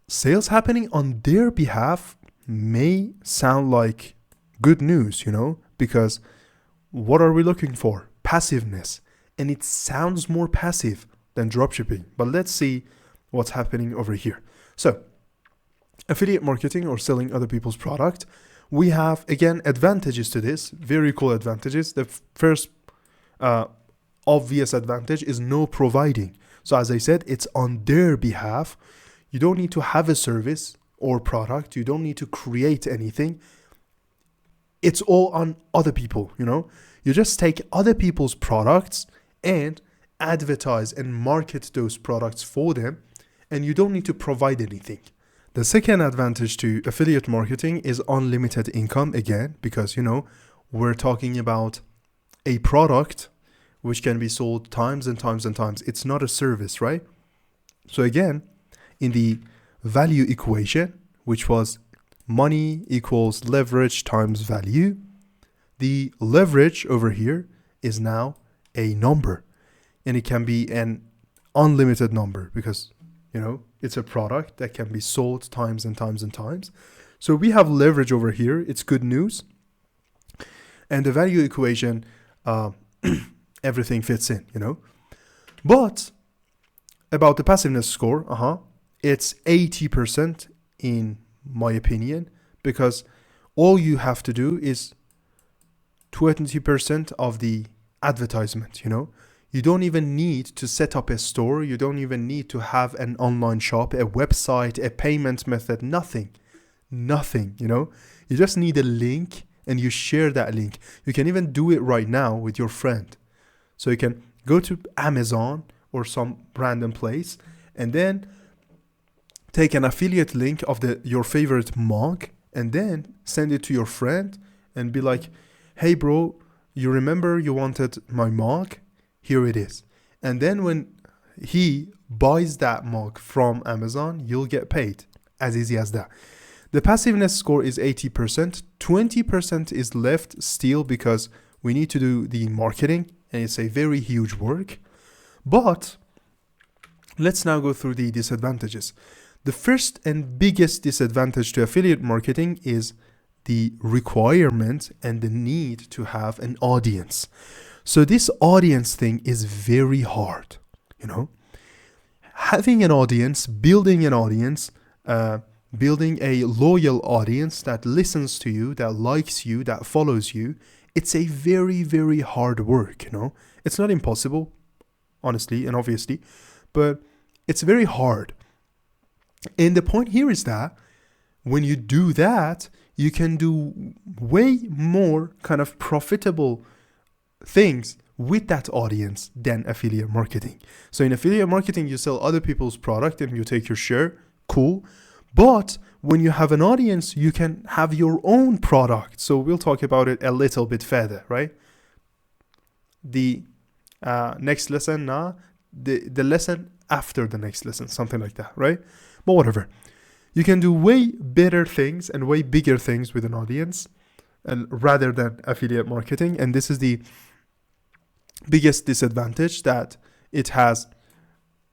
A: Sales happening on their behalf may sound like good news, you know, because what are we looking for? Passiveness. And it sounds more passive than dropshipping. But let's see what's happening over here. So affiliate marketing, or selling other people's product, we have, again, advantages to this, very cool advantages. The first obvious advantage is no providing. So as I said, it's on their behalf. You don't need to have a service or product. You don't need to create anything. It's all on other people, you know? You just take other people's products and advertise and market those products for them, and you don't need to provide anything. The second advantage to affiliate marketing is unlimited income, again, because, you know, we're talking about a product which can be sold times and times and times. It's not a service, right? So again, in the value equation, which was money equals leverage times value, the leverage over here is now a number, and it can be an unlimited number because, you know, it's a product that can be sold times and times and times. So we have leverage over here. It's good news. And the value equation, everything fits in, you know. But about the passiveness score, it's 80% in my opinion, because all you have to do is 20% of the advertisement, you know. You don't even need to set up a store. You don't even need to have an online shop, a website, a payment method, nothing. Nothing, you know? You just need a link and you share that link. You can even do it right now with your friend. So you can go to Amazon or some random place and then take an affiliate link of your favorite mug and then send it to your friend and be like, hey bro, you remember you wanted my mug? Here it is. And then when he buys that mug from Amazon, you'll get paid. As easy as that. The passiveness score is 80%. 20% is left still because we need to do the marketing and it's a very huge work. But let's now go through the disadvantages. The first and biggest disadvantage to affiliate marketing is the requirement and the need to have an audience. So this audience thing is very hard, you know. Having an audience, building an audience, building a loyal audience that listens to you, that likes you, that follows you, it's a very, very hard work, you know. It's not impossible, honestly and obviously, but it's very hard. And the point here is that when you do that, you can do way more kind of profitable things with that audience than affiliate marketing. So in affiliate marketing, you sell other people's product and you take your share, cool. But when you have an audience, you can have your own product. So we'll talk about it a little bit further, right? The next lesson, the lesson after the next lesson, something like that, right? But whatever. You can do way better things and way bigger things with an audience rather than affiliate marketing. And this is the biggest disadvantage, that it has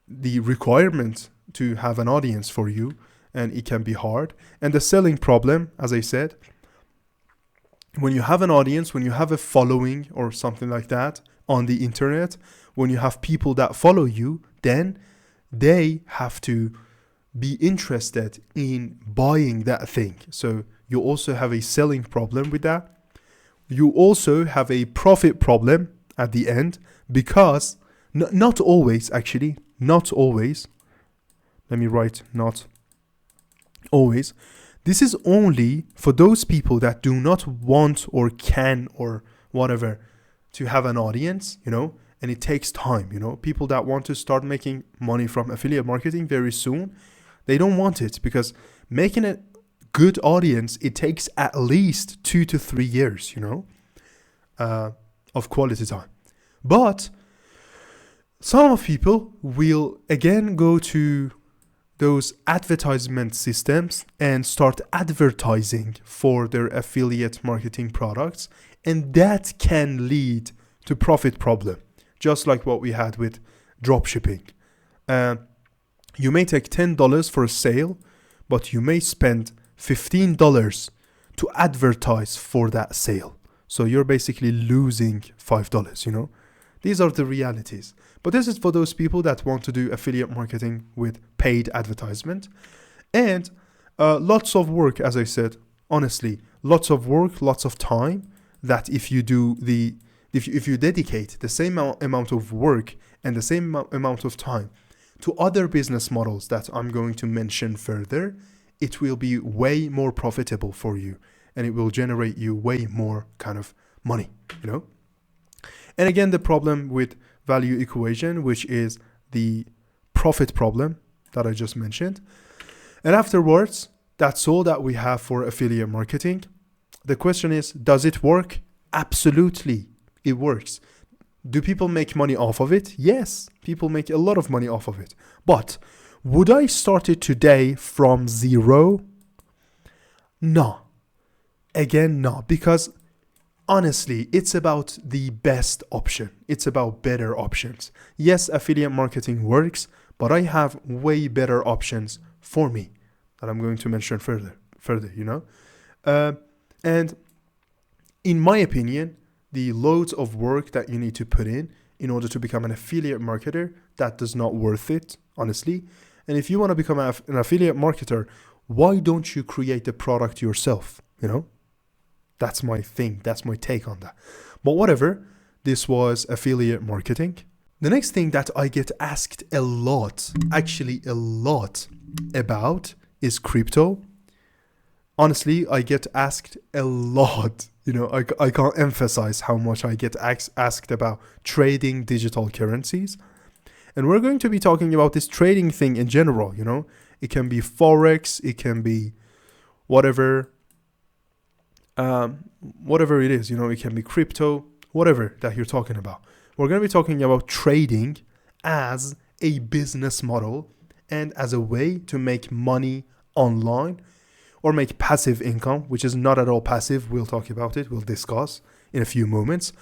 A: the requirement to have an audience for you and it can be hard. And the selling problem, as I said, when you have an audience, when you have a following or something like that on the internet, when you have people that follow you, then they have to be interested in buying that thing. So you also have a selling problem with that. You also have a profit problem at the end because not always, actually, not always. Let me write not always. This is only for those people that do not want or can or whatever to have an audience, you know, and it takes time, you know. People that want to start making money from affiliate marketing very soon, they don't want it because making a good audience, it takes at least 2 to 3 years, you know, of quality time. But some of people will again go to those advertisement systems and start advertising for their affiliate marketing products, and that can lead to profit problem, just like what we had with dropshipping. You may take $10 for a sale, but you may spend $15 to advertise for that sale. So you're basically losing $5, you know. These are the realities. But this is for those people that want to do affiliate marketing with paid advertisement. And lots of work, as I said, honestly, lots of work, lots of time, that if you dedicate the same amount of work and the same amount of time to other business models that I'm going to mention further, it will be way more profitable for you and it will generate you way more kind of money, you know? And again, the problem with value equation, which is the profit problem that I just mentioned. And afterwards, that's all that we have for affiliate marketing. The question is, does it work? Absolutely, it works. Do people make money off of it? Yes, people make a lot of money off of it. But would I start it today from zero? No. Again, no. Because honestly, it's about the best option. It's about better options. Yes, affiliate marketing works, but I have way better options for me that I'm going to mention further, you know? And in my opinion, the loads of work that you need to put in order to become an affiliate marketer, that does not worth it, honestly. And if you want to become an affiliate marketer, why don't you create the product yourself, you know? That's my thing. That's my take on that. But whatever, this was affiliate marketing. The next thing that I get asked a lot, actually a lot about is crypto. Honestly, I get asked a lot. I can't emphasize how much I get asked about trading digital currencies. And we're going to be talking about this trading thing in general, It can be Forex, it can be whatever it is, it can be crypto, whatever that you're talking about. We're going to be talking about trading as a business model and as a way to make money online or make passive income, which is not at all passive. We'll talk about it. We'll discuss in a few moments,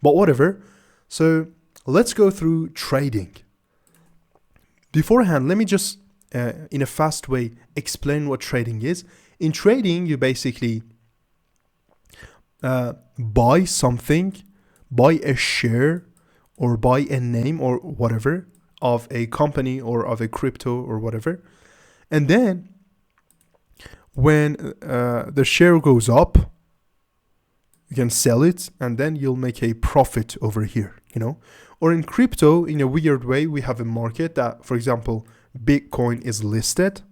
A: but whatever. So let's go through trading. Beforehand, let me just, in a fast way, explain what trading is. In trading, you basically buy something, buy a share or buy a name or whatever of a company or of a crypto or whatever. And then when the share goes up, you can sell it and then you'll make a profit over here, Or in crypto, in a weird way, we have a market that, for example, Bitcoin is listed.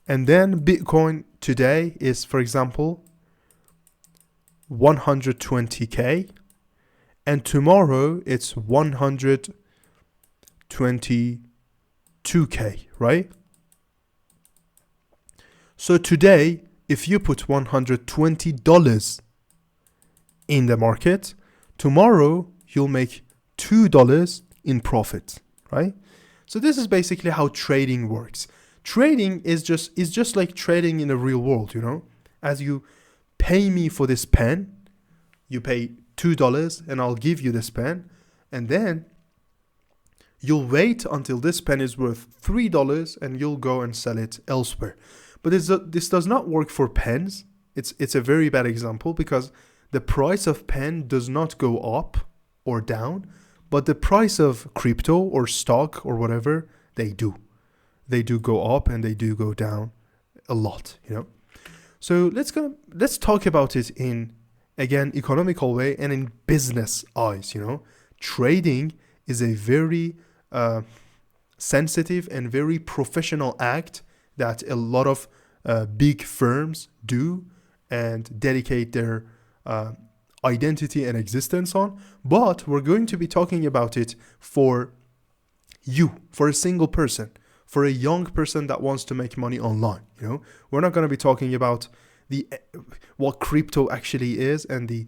A: And then Bitcoin today is, for example, 120K. And tomorrow it's 122K, right? So today, if you put $120 in the market, tomorrow you'll make $2 in profit, right? So this is basically how trading works. Trading is just like trading in the real world, As you pay me for this pen, you pay $2 and I'll give you this pen, and then you'll wait until this pen is worth $3 and you'll go and sell it elsewhere. But this does not work for pens. It's a very bad example because the price of pen does not go up or down, but the price of crypto or stock or whatever, they do. They do go up and they do go down a lot, So let's talk about it in, again, economical way and in business eyes, Trading is a very sensitive and very professional act that a lot of big firms do and dedicate their identity and existence on. But we're going to be talking about it for you, for a single person, for a young person that wants to make money online. We're not going to be talking about what crypto actually is and the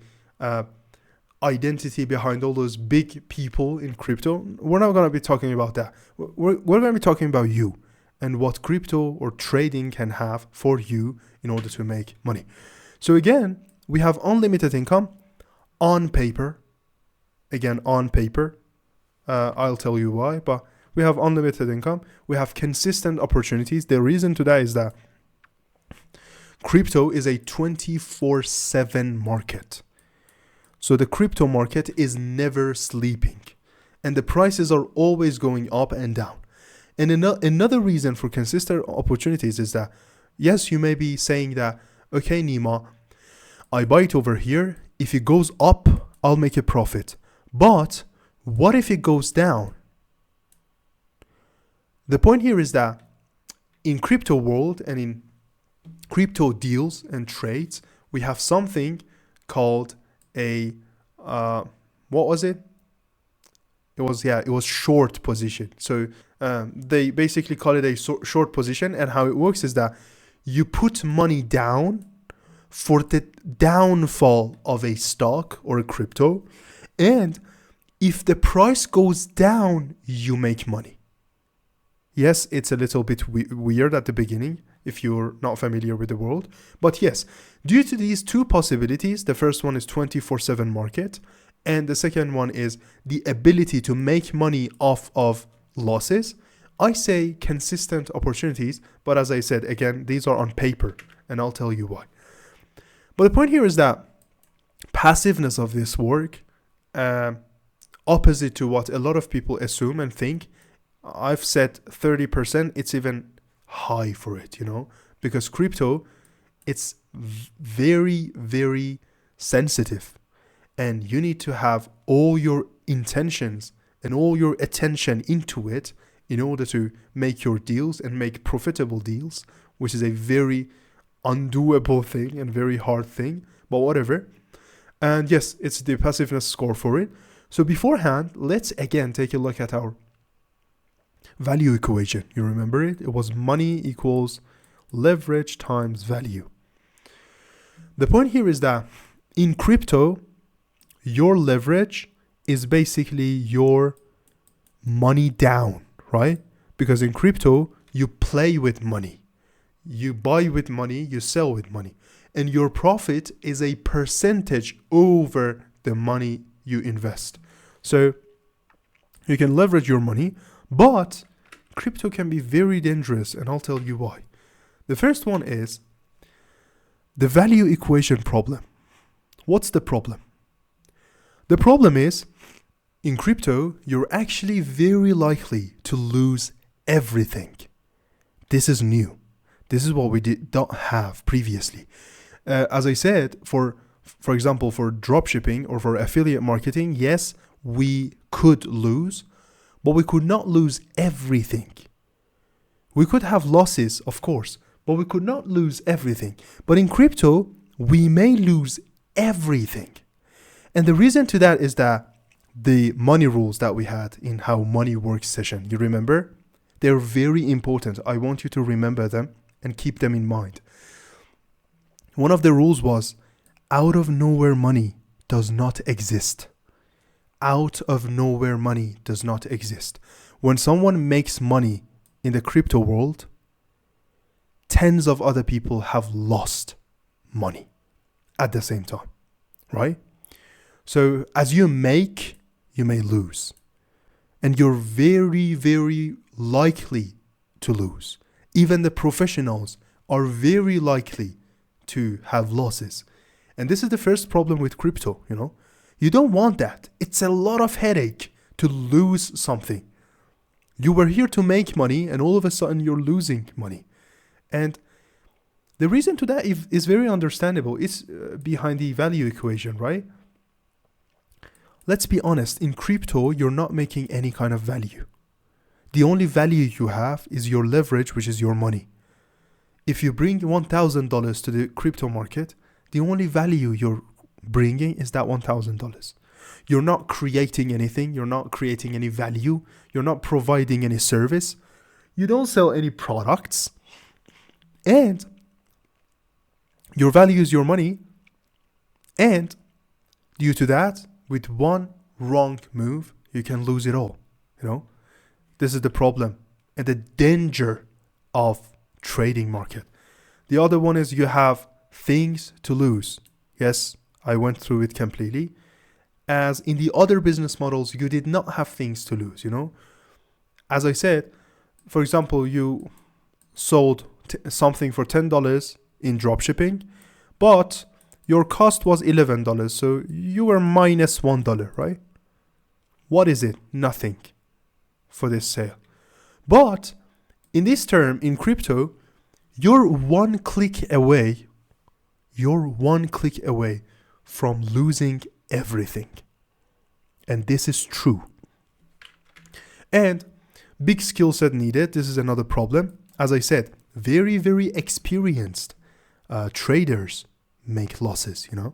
A: identity behind all those big people in crypto. We're not going to be talking about that. We're going to be talking about you and what crypto or trading can have for you in order to make money. So again, we have unlimited income on paper. Again, on paper. I'll tell you why, but we have unlimited income. We have consistent opportunities. The reason to that is that crypto is a 24/7 market. So the crypto market is never sleeping and the prices are always going up and down. And another reason for consistent opportunities is that, yes, you may be saying that, okay, Nima, I buy it over here. If it goes up, I'll make a profit. But what if it goes down? The point here is that in crypto world and in crypto deals and trades, we have something called a, what was it? It was short position. So they basically call it a short position, and how it works is that you put money down for the downfall of a stock or a crypto, and if the price goes down, you make money. Yes, it's a little bit weird at the beginning if you're not familiar with the world, but yes, due to these two possibilities, the first one is 24/7 market, and the second one is the ability to make money off of losses. I say consistent opportunities, but as I said, again, these are on paper, and I'll tell you why. But the point here is that passiveness of this work, opposite to what a lot of people assume and think, I've said 30%, it's even high for it, because crypto, it's very, very sensitive. And you need to have all your intentions and all your attention into it in order to make your deals and make profitable deals, which is a very undoable thing and very hard thing, but whatever. And yes, it's the passiveness score for it. So beforehand, let's again take a look at our value equation. You remember it? It was money equals leverage times value. The point here is that in crypto, your leverage is basically your money down, right? Because in crypto, you play with money. You buy with money, you sell with money. And your profit is a percentage over the money you invest. So you can leverage your money, but crypto can be very dangerous, and I'll tell you why. The first one is the value equation problem. What's the problem? The problem is, in crypto, you're actually very likely to lose everything. This is new. This is what we don't have previously. As I said, for example, for dropshipping or for affiliate marketing, yes, we could lose, but we could not lose everything. We could have losses, of course, but we could not lose everything. But in crypto, we may lose everything. And the reason to that is that the money rules that we had in How Money Works session, you remember? They're very important. I want you to remember them and keep them in mind. One of the rules was, out of nowhere money does not exist. Out of nowhere money does not exist. When someone makes money in the crypto world, tens of other people have lost money at the same time, right? So as you make, you may lose. And you're very, very likely to lose. Even the professionals are very likely to have losses. And this is the first problem with crypto, you know. You don't want that. It's a lot of headache to lose something. You were here to make money and all of a sudden you're losing money. And the reason to that is very understandable. It's behind the value equation, right? Let's be honest, in crypto, you're not making any kind of value. The only value you have is your leverage, which is your money. If you bring $1,000 to the crypto market, the only value you're bringing is that $1,000. You're not creating anything. You're not creating any value. You're not providing any service. You don't sell any products. And your value is your money. And due to that, with one wrong move, you can lose it all. You know, this is the problem and the danger of trading market. The other one is you have things to lose. Yes, I went through it completely. As in the other business models, you did not have things to lose, you know. As I said, for example, you sold something for $10 in dropshipping, but your cost was $11, so you were minus $1, right? What is it? Nothing for this sale. But in this term, in crypto, you're one click away from losing everything. And this is true. And big skill set needed. This is another problem. As I said, very, very experienced traders make losses, you know.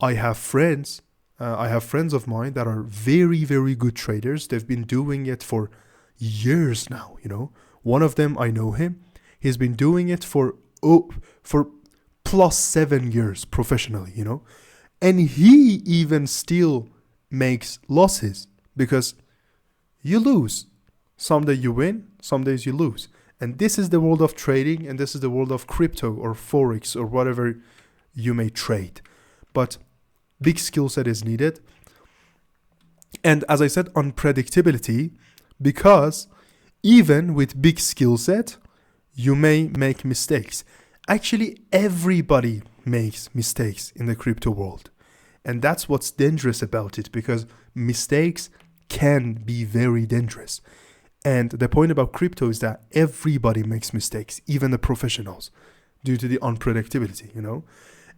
A: I have friends of mine that are very, very good traders. They've been doing it for years now, you know. One of them, I know him. He's been doing it for plus 7 years professionally, you know. And he even still makes losses because you lose. Some days you win, some days you lose. And this is the world of trading, and this is the world of crypto or forex or whatever you may trade. But big skill set is needed. And as I said, unpredictability, because even with big skill set, you may make mistakes. Actually, everybody makes mistakes in the crypto world. And that's what's dangerous about it, because mistakes can be very dangerous. And the point about crypto is that everybody makes mistakes, even the professionals, due to the unpredictability, you know,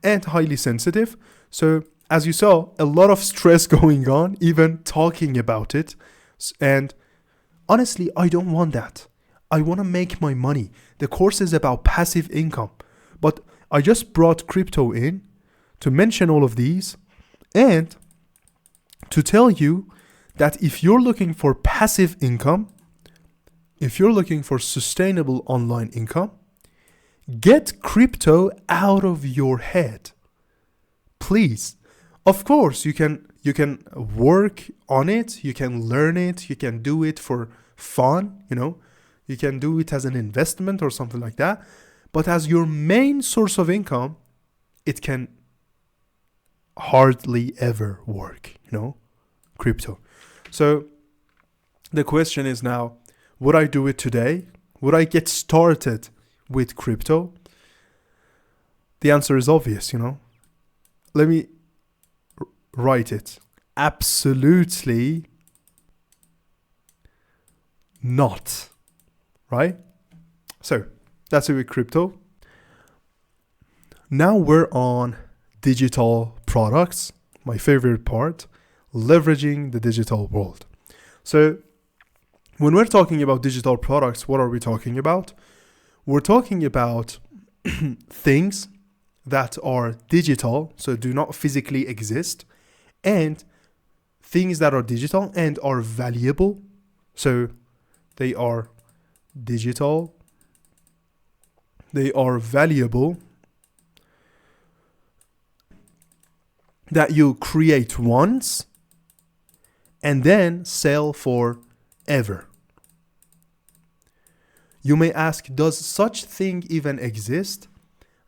A: and highly sensitive. So as you saw, a lot of stress going on, even talking about it. And honestly, I don't want that. I want to make my money. The course is about passive income. But I just brought crypto in to mention all of these and to tell you that if you're looking for passive income, if you're looking for sustainable online income, get crypto out of your head. Please. Of course, you can work on it, you can learn it, you can do it for fun, you can do it as an investment or something like that. But as your main source of income, it can hardly ever work, crypto. So the question is now, would I do it today? Would I get started with crypto? The answer is obvious, Let me write it. Absolutely not. Right? So that's it with crypto. Now we're on digital products, my favorite part, leveraging the digital world. So when we're talking about digital products, what are we talking about? We're talking about things that are digital, so do not physically exist, and things that are digital and are valuable. So they are digital, they are valuable, that you create once and then sell forever. You may ask, does such thing even exist?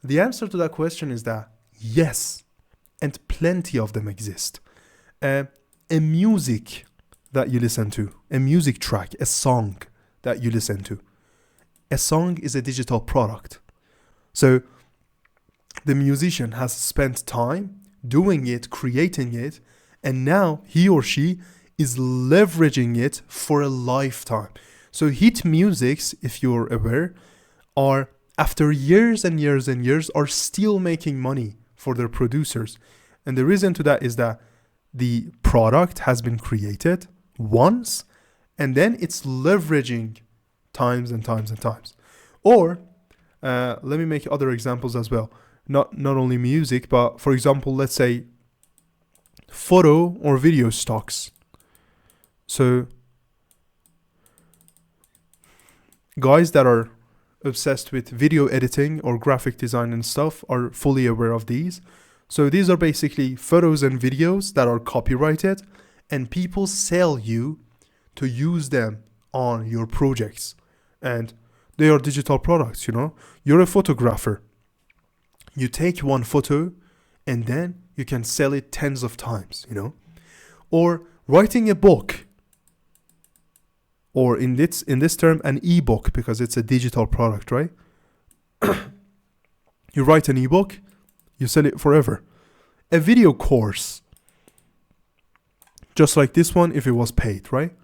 A: The answer to that question is that yes, and plenty of them exist. A music that you listen to, a music track, a song that you listen to. A song is a digital product. So the musician has spent time doing it, creating it, and now he or she is leveraging it for a lifetime. So hit musics, if you're aware, are after years and years and years are still making money for their producers. And the reason to that is that the product has been created once and then it's leveraging times and times and times. Or let me make other examples as well. Not only music, but for example, let's say photo or video stocks. So guys that are obsessed with video editing or graphic design and stuff are fully aware of these. So these are basically photos and videos that are copyrighted and people sell you to use them on your projects. And they are digital products, You're a photographer. You take one photo and then you can sell it tens of times, Or writing a book. Or in this term, an ebook, because it's a digital product, right? You write an ebook, you sell it forever. A video course, just like this one, if it was paid, right?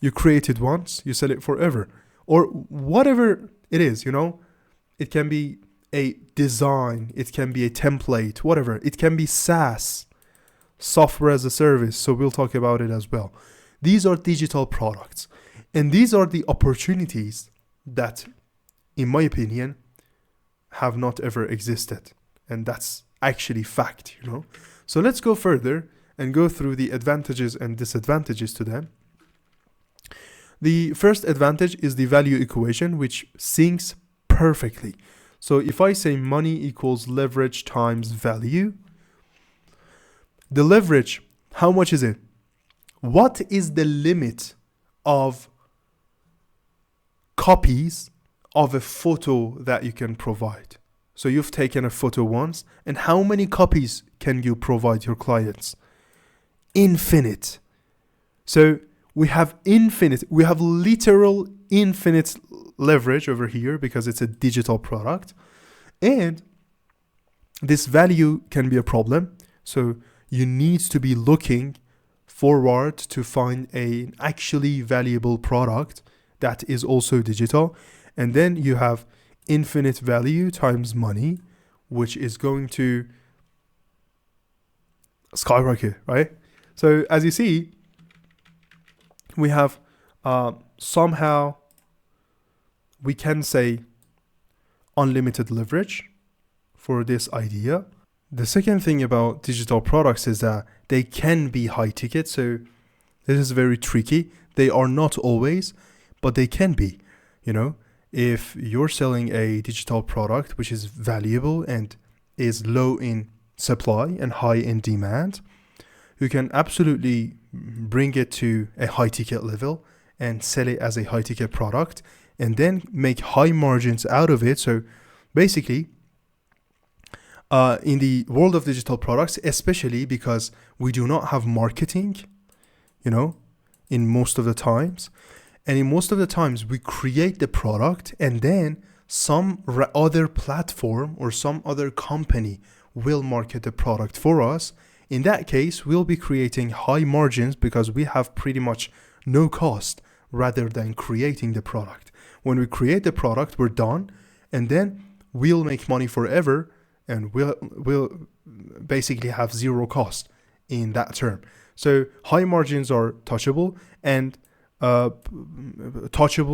A: You create it once, you sell it forever. Or whatever it is, It can be a design, it can be a template, whatever. It can be SaaS, software as a service. So we'll talk about it as well. These are digital products. And these are the opportunities that, in my opinion, have not ever existed. And that's actually fact, So let's go further and go through the advantages and disadvantages to them. The first advantage is the value equation, which syncs perfectly. So if I say money equals leverage times value, the leverage, how much is it? What is the limit of copies of a photo that you can provide? So you've taken a photo once, and how many copies can you provide your clients? Infinite. So we have literal infinite leverage over here because it's a digital product. And this value can be a problem. So you need to be looking forward to find an actually valuable product that is also digital. And then you have infinite value times money, which is going to skyrocket, right? So as you see, we have somehow we can say unlimited leverage for this idea. The second thing about digital products is that they can be high ticket. So this is very tricky. They are not always, but they can be. If you're selling a digital product which is valuable and is low in supply and high in demand, you can absolutely bring it to a high ticket level and sell it as a high ticket product and then make high margins out of it. So basically, in the world of digital products, especially because we do not have marketing, in most of the times, and in most of the times we create the product and then some other platform or some other company will market the product for us. In that case, we'll be creating high margins because we have pretty much no cost rather than creating the product. When we create the product, we're done, and then we'll make money forever, and we'll basically have zero cost in that term. So high margins are touchable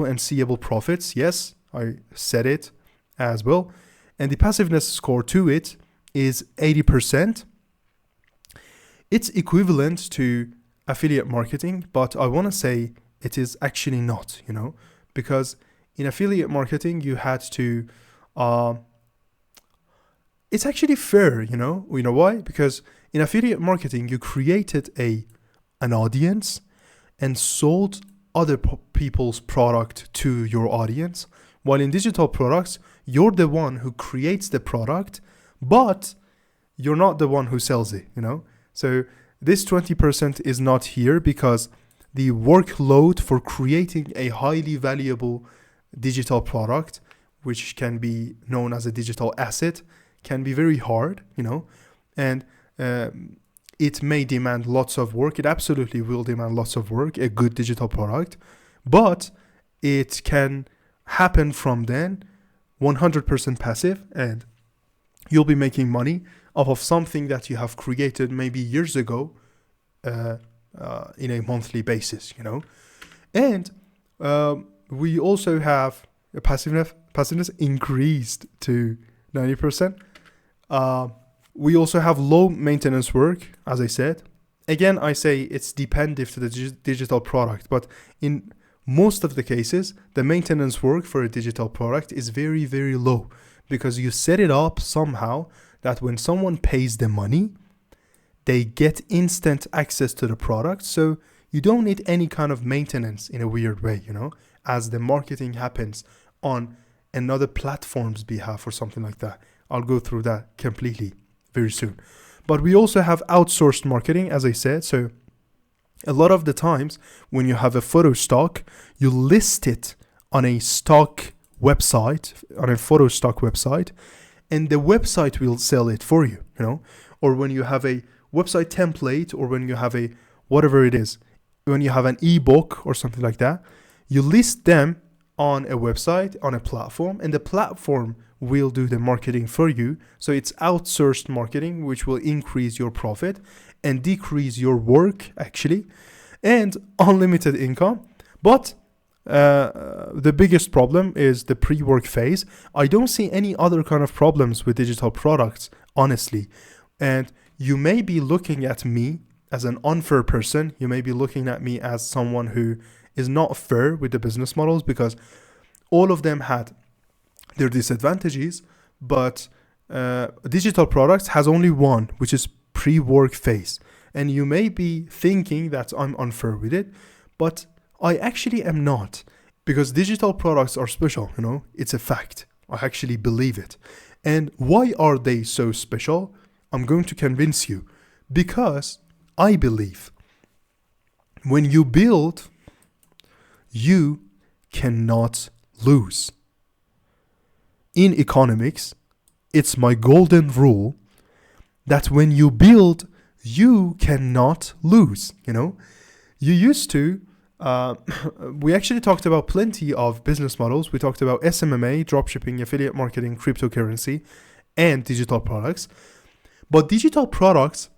A: and seeable profits. Yes, I said it as well. And the passiveness score to it is 80%. It's equivalent to affiliate marketing, but I want to say it is actually not, because in affiliate marketing, you had to, it's actually fair, you know why? Because in affiliate marketing, you created an audience and sold other people's product to your audience. While in digital products, you're the one who creates the product, but you're not the one who sells it, So this 20% is not here because the workload for creating a highly valuable digital product, which can be known as a digital asset, can be very hard, and it may demand lots of work. It absolutely will demand lots of work, a good digital product, but it can happen from then 100% passive, and you'll be making money off of something that you have created maybe years ago in a monthly basis, And we also have a passiveness increased to 90%. We also have low maintenance work, as I said. Again, I say it's dependent to the digital product, but in most of the cases, the maintenance work for a digital product is very, very low because you set it up somehow that when someone pays the money, they get instant access to the product. So you don't need any kind of maintenance in a weird way, as the marketing happens on another platform's behalf or something like that. I'll go through that completely very soon. But we also have outsourced marketing, as I said. So a lot of the times when you have a photo stock, you list it on a stock website, on a photo stock website, and the website will sell it for you, Or when you have a website template, or when you have a whatever it is, when you have an ebook or something like that, you list them on a website, on a platform, and the platform will do the marketing for you. So it's outsourced marketing, which will increase your profit and decrease your work, actually, and unlimited income. But the biggest problem is the pre-work phase. I don't see any other kind of problems with digital products, honestly. And you may be looking at me as an unfair person. You may be looking at me as someone who is not fair with the business models, because all of them had their disadvantages, but digital products has only one, which is pre-work phase. And you may be thinking that I'm unfair with it, but I actually am not, because digital products are special, it's a fact. I actually believe it. And why are they so special? I'm going to convince you, because I believe when you build, you cannot lose. In economics, it's my golden rule that when you build, you cannot lose. You used to, we actually talked about plenty of business models. We talked about SMMA, dropshipping, affiliate marketing, cryptocurrency, and digital products. But digital products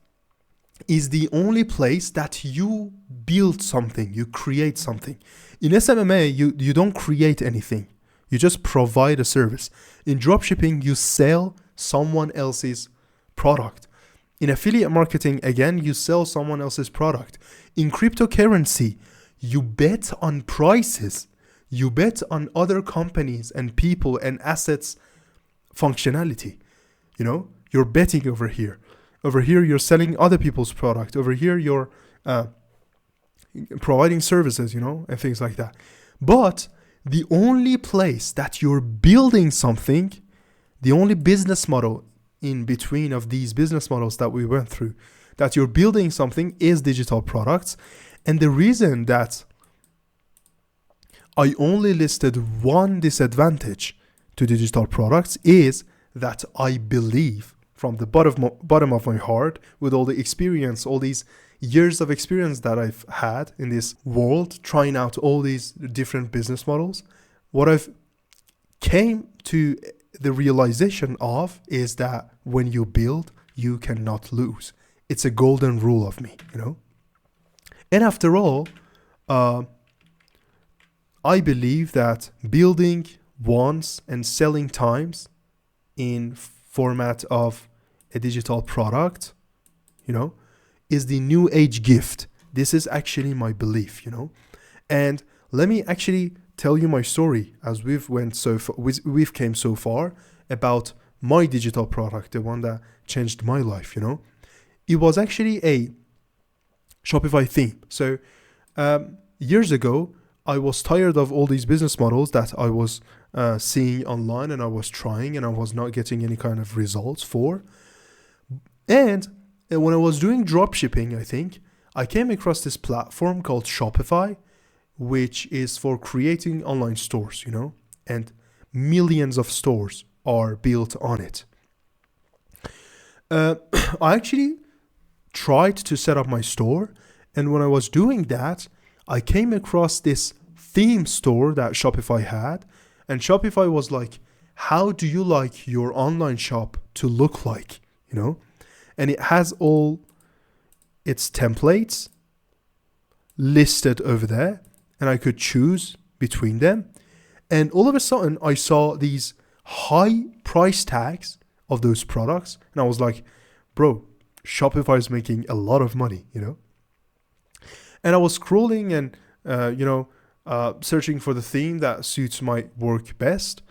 A: is the only place that you build something, you create something. In SMMA, you don't create anything. You just provide a service. In dropshipping, you sell someone else's product. In affiliate marketing, again, you sell someone else's product. In cryptocurrency, you bet on prices. You bet on other companies and people and assets functionality. You know, you're betting over here. Over here, you're selling other people's product. Over here, you're providing services, you know, and things like that. But the only place that you're building something, the only business model in between of these business models that we went through, that you're building something is digital products. And the reason that I only listed one disadvantage to digital products is that I believe from the bottom of my heart, with all the experience, all these years of experience that I've had in this world, trying out all these different business models, what I've came to the realization of is that when you build, you cannot lose. It's a golden rule of me, you know? And after all, I believe that building once and selling times in format of a digital product, you know, is the new age gift. This is actually my belief, you know. And let me actually tell you my story as we've came so far about my digital product, the one that changed my life, you know. It was actually a Shopify theme. So years ago, I was tired of all these business models that I was seeing online, and I was trying, and I was not getting any kind of results for. And when I was doing dropshipping, I think, I came across this platform called Shopify, which is for creating online stores, you know, and millions of stores are built on it. I actually tried to set up my store, and when I was doing that, I came across this theme store that Shopify had, and Shopify was like, how do you like your online shop to look like, you know? And it has all its templates listed over there, and I could choose between them. And all of a sudden, I saw these high price tags of those products, and I was like, bro, Shopify is making a lot of money, you know? And I was scrolling and, searching for the theme that suits my work best.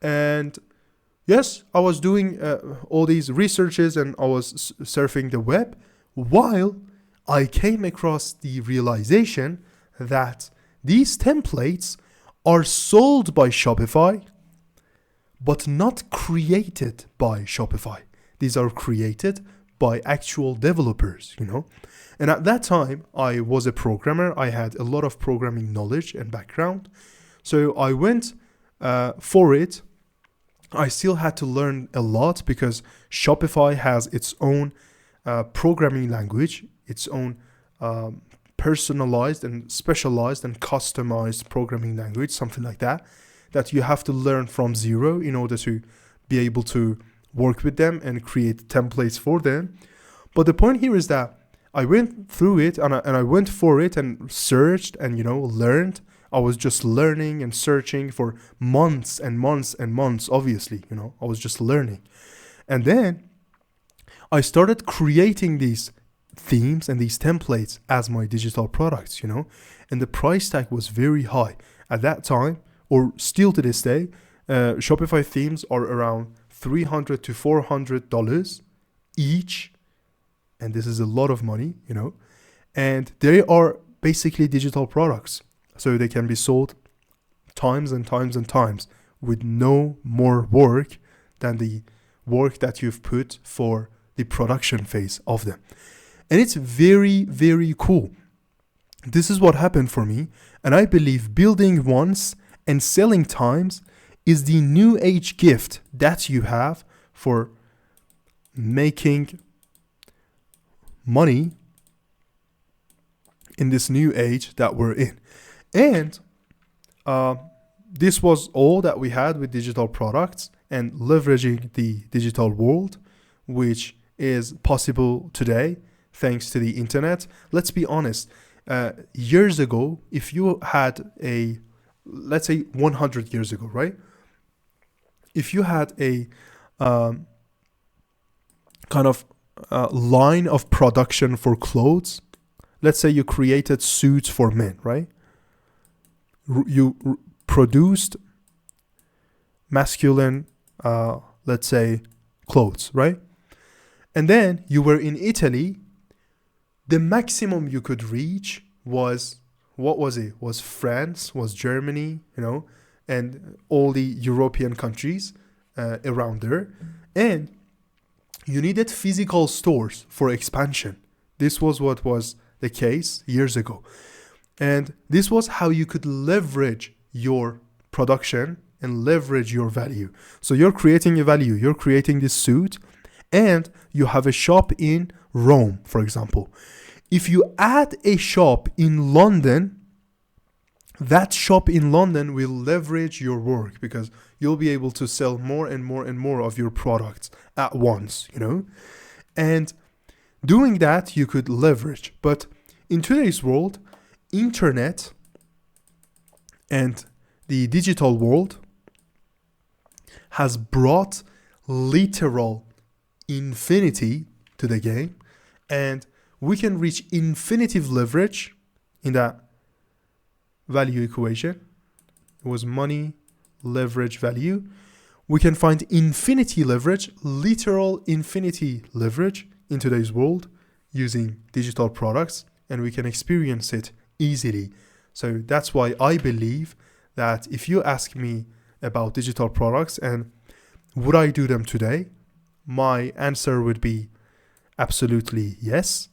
A: And yes, I was doing all these researches, and I was surfing the web while I came across the realization that these templates are sold by Shopify, but not created by Shopify. These are created by actual developers, you know. And at that time, I was a programmer. I had a lot of programming knowledge and background. So I went for it. I still had to learn a lot because Shopify has its own programming language, its own personalized and specialized and customized programming language, something like that, that you have to learn from zero in order to be able to work with them and create templates for them. But the point here is that I went through it and I went for it and searched and, you know, learned. I was just learning and searching for months and months and months, obviously, you know, I was just learning. And then I started creating these themes and these templates as my digital products, you know, and the price tag was very high at that time, or still to this day. Shopify themes are around $300 to $400 each. And this is a lot of money, you know, and they are basically digital products. So they can be sold times and times and times with no more work than the work that you've put for the production phase of them. And it's very, very cool. This is what happened for me. And I believe building once and selling times is the new age gift that you have for making money in this new age that we're in. And this was all that we had with digital products and leveraging the digital world, which is possible today thanks to the internet. Let's be honest. Years ago, if you had let's say 100 years ago, right? If you had a kind of line of production for clothes, let's say you created suits for men, right? You produced masculine, let's say, clothes, right? And then you were in Italy. The maximum you could reach was, what was it? Was France, was Germany, and all the European countries around there. And you needed physical stores for expansion. This was what was the case years ago. And this was how you could leverage your production and leverage your value. So you're creating a value, you're creating this suit, and you have a shop in Rome, for example. If you add a shop in London, that shop in London will leverage your work because you'll be able to sell more and more and more of your products at once, And doing that, you could leverage. But in today's world, internet and the digital world has brought literal infinity to the game, and we can reach infinitive leverage in that value equation. It was money, leverage, value. We can find infinity leverage, literal infinity leverage in today's world using digital products, and we can experience it easily. So that's why I believe that if you ask me about digital products and would I do them today, my answer would be absolutely yes.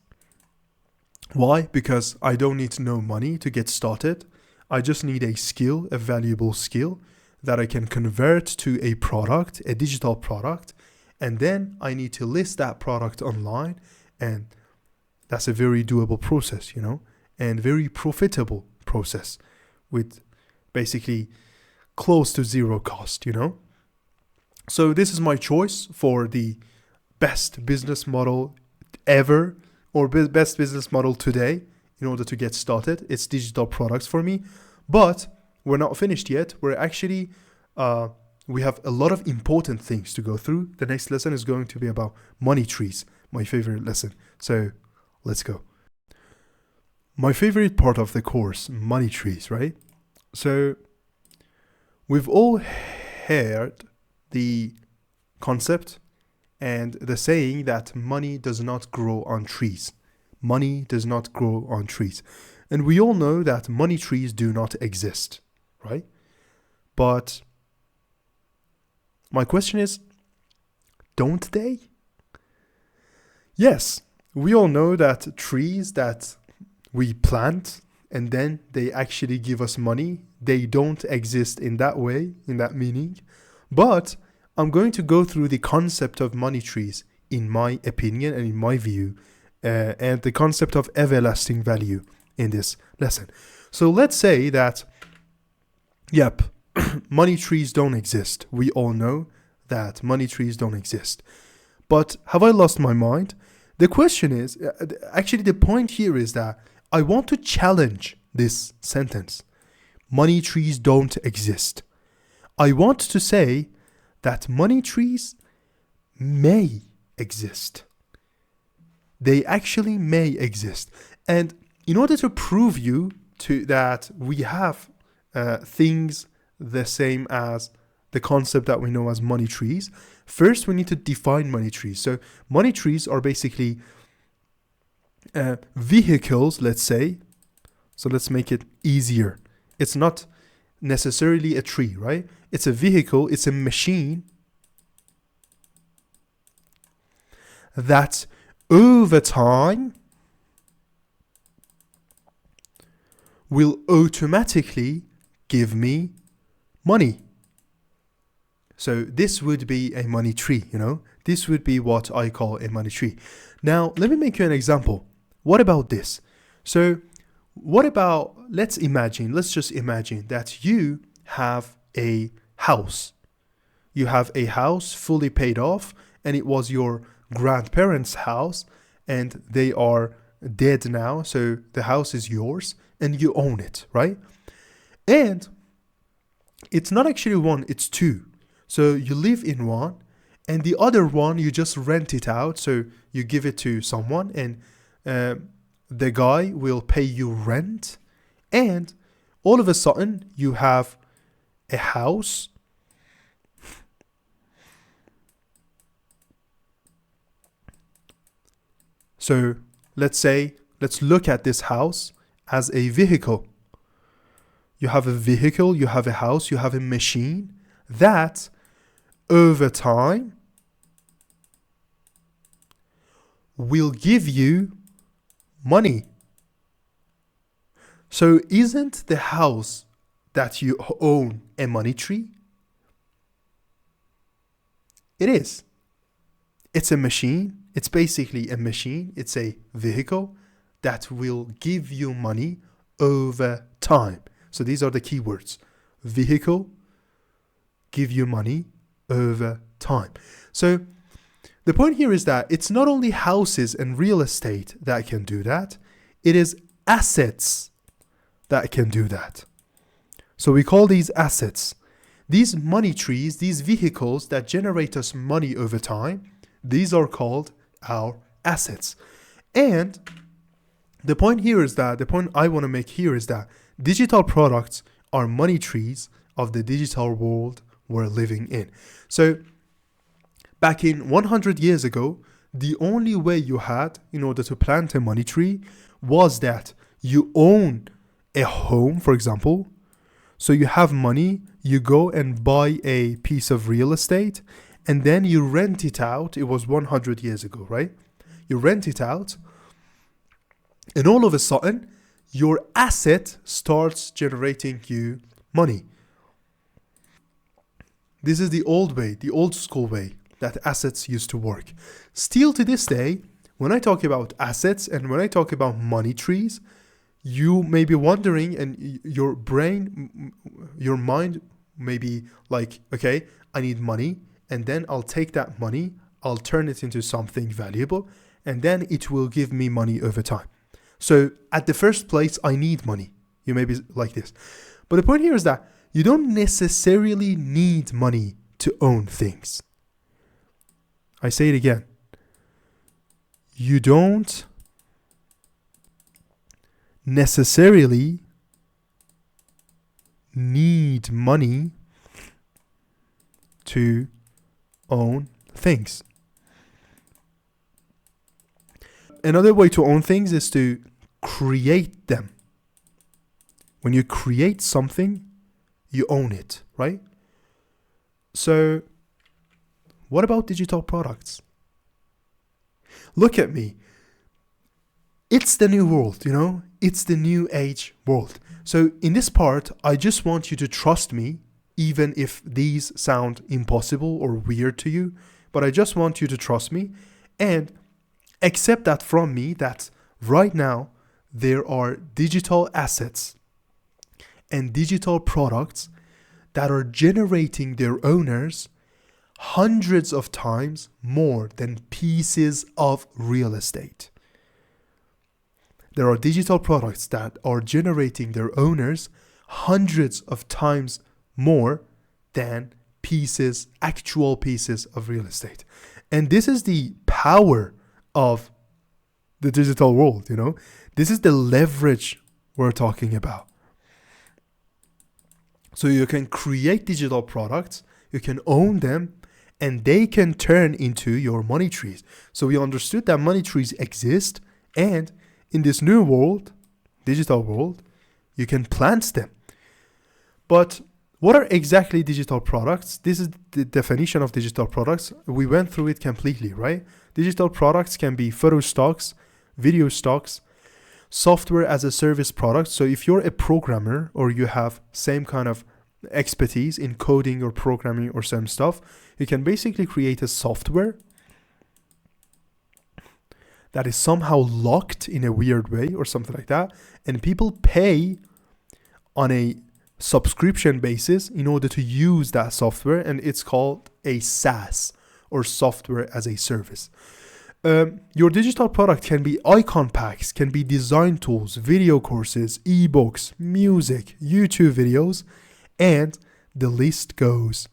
A: Why? Because I don't need no money to get started. I just need a skill, a valuable skill that I can convert to a product, a digital product, and then I need to list that product online, and that's a very doable process, and very profitable process with basically close to zero cost, So this is my choice for the best business model ever, or best business model today in order to get started. It's digital products for me, but we're not finished yet. We're actually, we have a lot of important things to go through. The next lesson is going to be about money trees, my favorite lesson. So let's go. My favorite part of the course, money trees, right? So we've all heard the concept and the saying that money does not grow on trees. Money does not grow on trees. And we all know that money trees do not exist, right? But my question is, don't they? Yes, we all know that trees that we plant and then they actually give us money, they don't exist in that way, in that meaning. But I'm going to go through the concept of money trees in my opinion and in my view, and the concept of everlasting value in this lesson. So let's say that, yep, money trees don't exist. We all know that money trees don't exist. But have I lost my mind? The question is, actually the point here is that I want to challenge this sentence. Money trees don't exist. I want to say that money trees may exist. They actually may exist. And in order to prove you that we have things the same as the concept that we know as money trees, first we need to define money trees. So money trees are basically vehicles, let's say. So let's make it easier. It's not necessarily a tree, right? It's a vehicle, it's a machine that over time will automatically give me money. So this would be a money tree, This would be what I call a money tree. Now, let me make you an example. What about this? So let's just imagine that you have a house. You have a house fully paid off, and it was your grandparents' house, and they are dead now. So the house is yours and you own it, right? And it's not actually one, it's two. So you live in one, and the other one you just rent it out. So you give it to someone, and the guy will pay you rent, and all of a sudden you have a house. So let's look at this house as a vehicle. You have a vehicle, you have a house, you have a machine that over time will give you money. So isn't the house that you own a money tree? It is. It's a machine. It's basically a machine. It's a vehicle that will give you money over time. So these are the keywords. Vehicle, give you money over time. So the point here is that it's not only houses and real estate that can do that. It is assets that can do that. So we call these assets. These money trees, these vehicles that generate us money over time, these are called our assets. And the point I want to make here is that digital products are money trees of the digital world we're living in. So back in 100 years ago, the only way you had in order to plant a money tree was that you own a home, for example. So you have money, you go and buy a piece of real estate, and then you rent it out. It was 100 years ago, right? You rent it out, and all of a sudden, your asset starts generating you money. This is the old way, the old school way that assets used to work. Still to this day, when I talk about assets and when I talk about money trees, you may be wondering, and your brain, your mind may be like, okay, I need money, and then I'll take that money, I'll turn it into something valuable, and then it will give me money over time. So at the first place, I need money. You may be like this. But the point here is that you don't necessarily need money to own things. I say it again. You don't necessarily need money to own things. Another way to own things is to create them. When you create something, you own it, right? So, what about digital products? Look at me. It's the new world, you know? It's the new age world. So in this part, I just want you to trust me, even if these sound impossible or weird to you, but I just want you to trust me and accept that from me that right now there are digital assets and digital products that are generating their owners hundreds of times more than pieces of real estate. There are digital products that are generating their owners hundreds of times more than actual pieces of real estate. And this is the power of the digital world, you know? This is the leverage we're talking about. So you can create digital products, you can own them, and they can turn into your money trees. So we understood that money trees exist, and in this new world, digital world, you can plant them. But what are exactly digital products? This is the definition of digital products. We went through it completely, right? Digital products can be photo stocks, video stocks, software as a service product. So if you're a programmer or you have same kind of expertise in coding or programming or some stuff, you can basically create a software that is somehow locked in a weird way or something like that, and people pay on a subscription basis in order to use that software, and it's called a SaaS or software as a service. Your digital product can be icon packs, can be design tools, video courses, ebooks, music, YouTube videos, and the list goes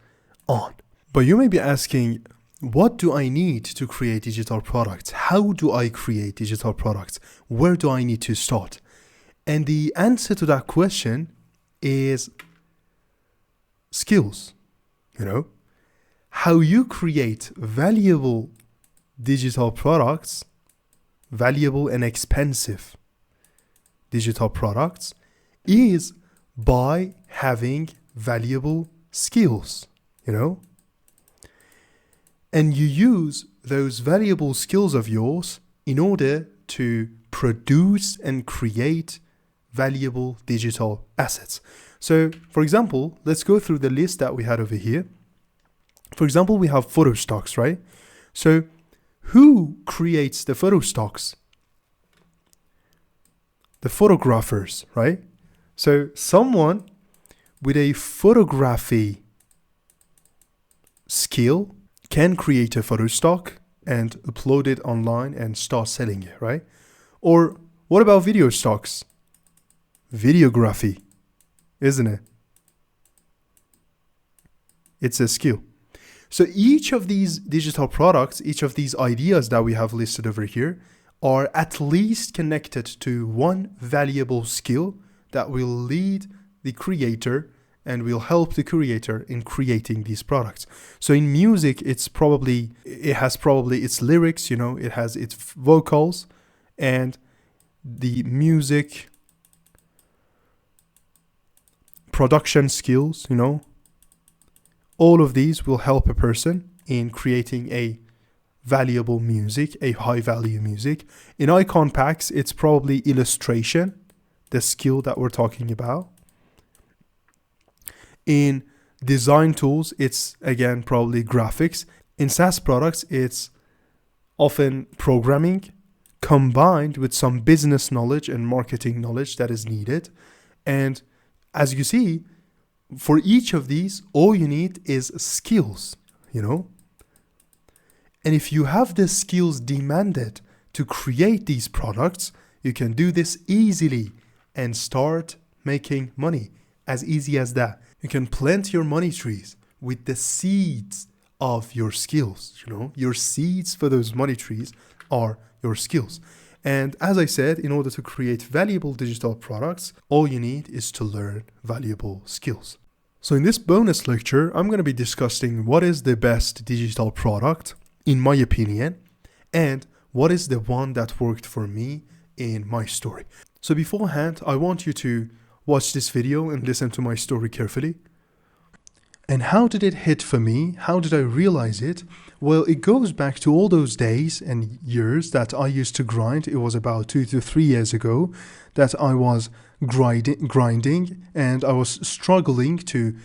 A: on. But you may be asking, what do I need to create digital products? How do I create digital products? Where do I need to start? And the answer to that question is skills. How you create valuable digital products, valuable and expensive digital products, is by having valuable skills, and you use those valuable skills of yours in order to produce and create valuable digital assets. So, for example, let's go through the list that we had over here. For example, we have photo stocks, right? So, who creates the photo stocks? The photographers, right? So, someone with a photography skill can create a photo stock and upload it online and start selling it, right? Or what about video stocks? Videography, isn't it? It's a skill. So each of these digital products, each of these ideas that we have listed over here are at least connected to one valuable skill that will lead the creator and will help the creator in creating these products. So in music, it has its lyrics, it has its vocals, and the music production skills, all of these will help a person in creating a valuable music, a high value music. In icon packs, it's probably illustration, the skill that we're talking about. In design tools, it's again probably graphics. In SaaS products, it's often programming combined with some business knowledge and marketing knowledge that is needed. And as you see, for each of these, all you need is skills, And if you have the skills demanded to create these products, you can do this easily and start making money. As easy as that. You can plant your money trees with the seeds of your skills, Your seeds for those money trees are your skills. And as I said, in order to create valuable digital products, all you need is to learn valuable skills. So in this bonus lecture, I'm going to be discussing what is the best digital product, in my opinion, and what is the one that worked for me in my story. So beforehand, I want you to watch this video and listen to my story carefully. And how did it hit for me? How did I realize it? Well, it goes back to all those days and years that I used to grind. It was about 2 to 3 years ago that I was grinding and I was struggling to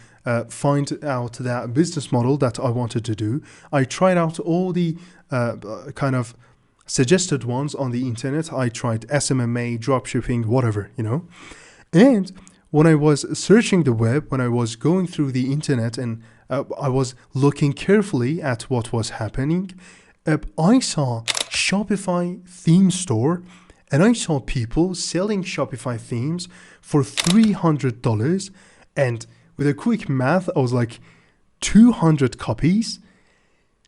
A: find out that business model that I wanted to do. I tried out all the kind of suggested ones on the internet. I tried SMMA, dropshipping, whatever, And when I was searching the web, when I was going through the internet and I was looking carefully at what was happening, I saw Shopify theme store and I saw people selling Shopify themes for $300. And with a quick math, I was like, 200 copies,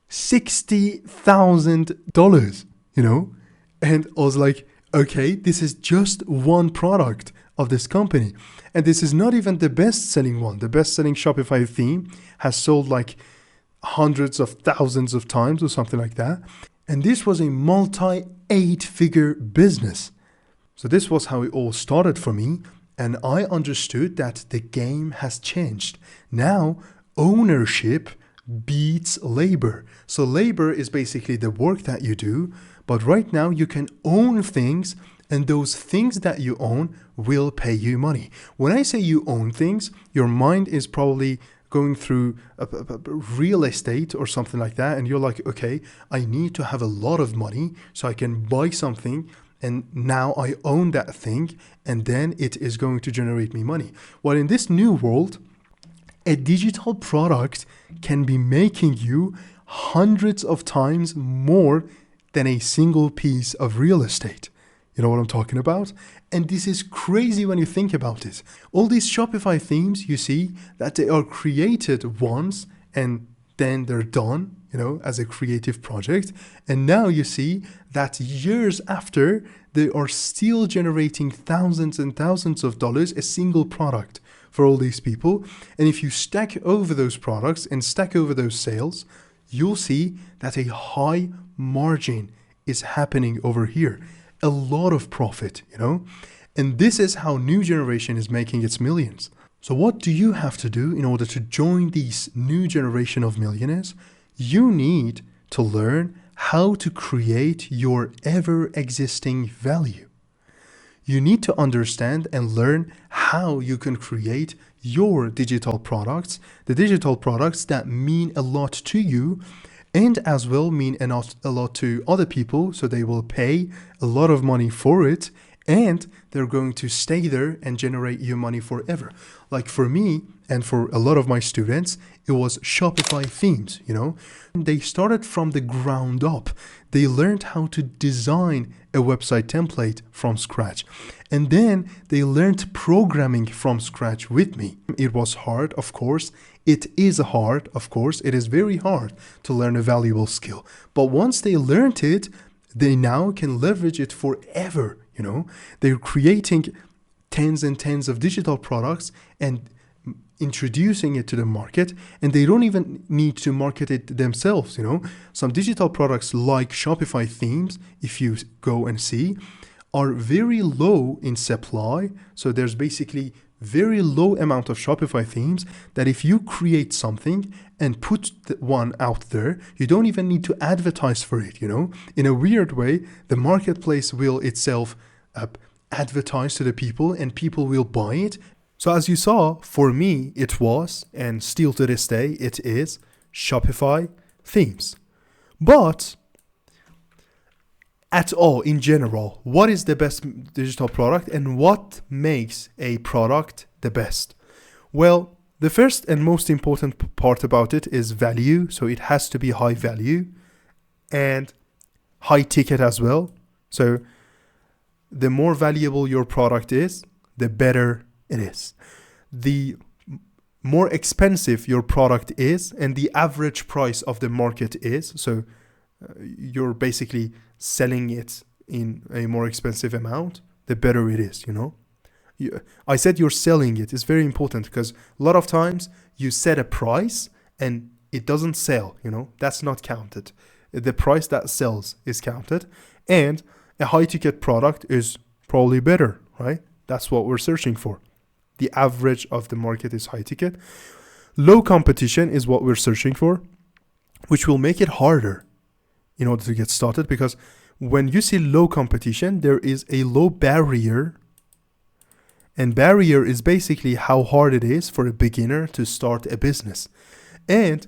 A: $60,000, And I was like, okay, this is just one product of this company. And this is not even the best-selling one. The best-selling Shopify theme has sold like hundreds of thousands of times or something like that. And this was a multi-8-figure business. So this was how it all started for me. And I understood that the game has changed. Now, ownership beats labor. So labor is basically the work that you do. But right now you can own things, and those things that you own will pay you money. When I say you own things, your mind is probably going through a real estate or something like that. And you're like, okay, I need to have a lot of money so I can buy something. And now I own that thing, and then it is going to generate me money. Well, in this new world, a digital product can be making you hundreds of times more than a single piece of real estate. You know what I'm talking about? And this is crazy when you think about it. All these Shopify themes, you see that they are created once and then they're done, as a creative project. And now you see that years after, they are still generating thousands and thousands of dollars, a single product for all these people. And if you stack over those products and stack over those sales, you'll see that a high margin is happening over here. A lot of profit, And this is how new generation is making its millions. So what do you have to do in order to join this new generation of millionaires? You need to learn how to create your ever-existing value. You need to understand and learn how you can create your digital products, the digital products that mean a lot to you and as well mean a lot to other people, so they will pay a lot of money for it and they're going to stay there and generate you money forever. Like for me and for a lot of my students, it was Shopify themes, They started from the ground up. They learned how to design a website template from scratch. And then they learned programming from scratch with me. It was hard, of course. It is hard, of course. It is very hard to learn a valuable skill. But once they learned it, they now can leverage it forever. They're creating tens and tens of digital products and introducing it to the market, and they don't even need to market it themselves. Some digital products like Shopify themes, if you go and see, are very low in supply. So there's basically very low amount of Shopify themes that if you create something and put one out there, you don't even need to advertise for it. In a weird way, the marketplace will itself advertise to the people and people will buy it. So as you saw, for me, it was, and still to this day, it is Shopify themes. But at all, in general, what is the best digital product and what makes a product the best? Well, the first and most important part about it is value. So it has to be high value and high ticket as well. So the more valuable your product is, the better it is. The more expensive your product is and the average price of the market is, so you're basically selling it in a more expensive amount, the better it is, I said you're selling it. It's very important because a lot of times you set a price and it doesn't sell, that's not counted. The price that sells is counted, and a high ticket product is probably better, right? That's what we're searching for. The average of the market is high ticket. Low competition is what we're searching for, which will make it harder in order to get started, because when you see low competition, there is a low barrier. And barrier is basically how hard it is for a beginner to start a business. And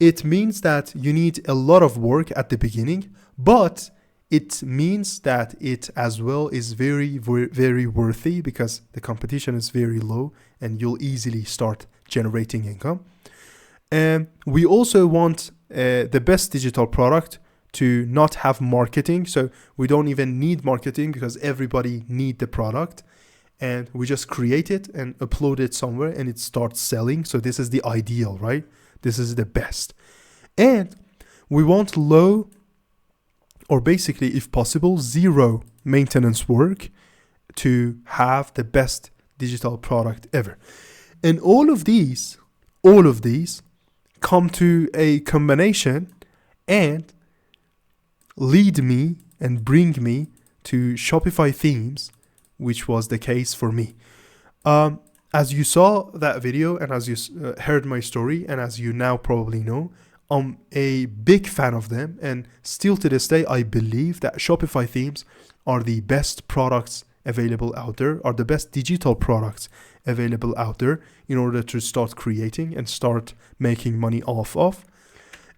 A: it means that you need a lot of work at the beginning, but it means that it as well is very, very worthy because the competition is very low and you'll easily start generating income. And we also want the best digital product to not have marketing. So we don't even need marketing because everybody needs the product. And we just create it and upload it somewhere and it starts selling. So this is the ideal, right? This is the best. And we want low, or basically, if possible, zero maintenance work to have the best digital product ever. And all of these come to a combination and lead me and bring me to Shopify themes, which was the case for me. As you saw that video and as you heard my story, and as you now probably know, I'm a big fan of them, and still to this day I believe that Shopify themes are the best products available out there, are the best digital products available out there in order to start creating and start making money off of.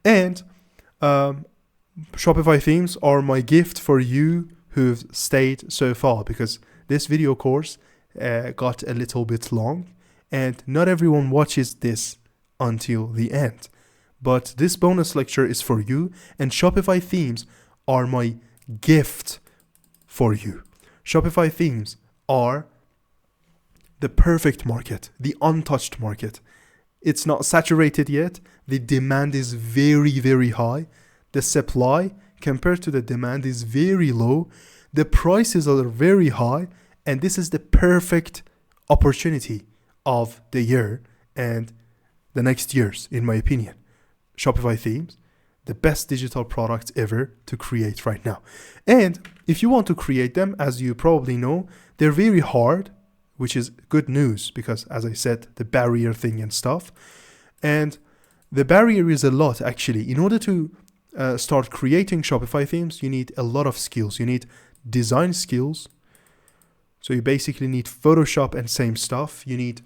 A: And Shopify themes are my gift for you who've stayed so far, because this video course got a little bit long and not everyone watches this until the end. But this bonus lecture is for you, and Shopify themes are my gift for you. Shopify themes are the perfect market, the untouched market. It's not saturated yet. The demand is very, very high. The supply compared to the demand is very low. The prices are very high. And this is the perfect opportunity of the year and the next years, in my opinion. Shopify themes, the best digital products ever to create right now. And if you want to create them, as you probably know, they're very hard, which is good news because, as I said, the barrier thing and stuff. And the barrier is a lot, actually. In order to start creating Shopify themes, you need a lot of skills. You need design skills. So you basically need Photoshop and same stuff. You need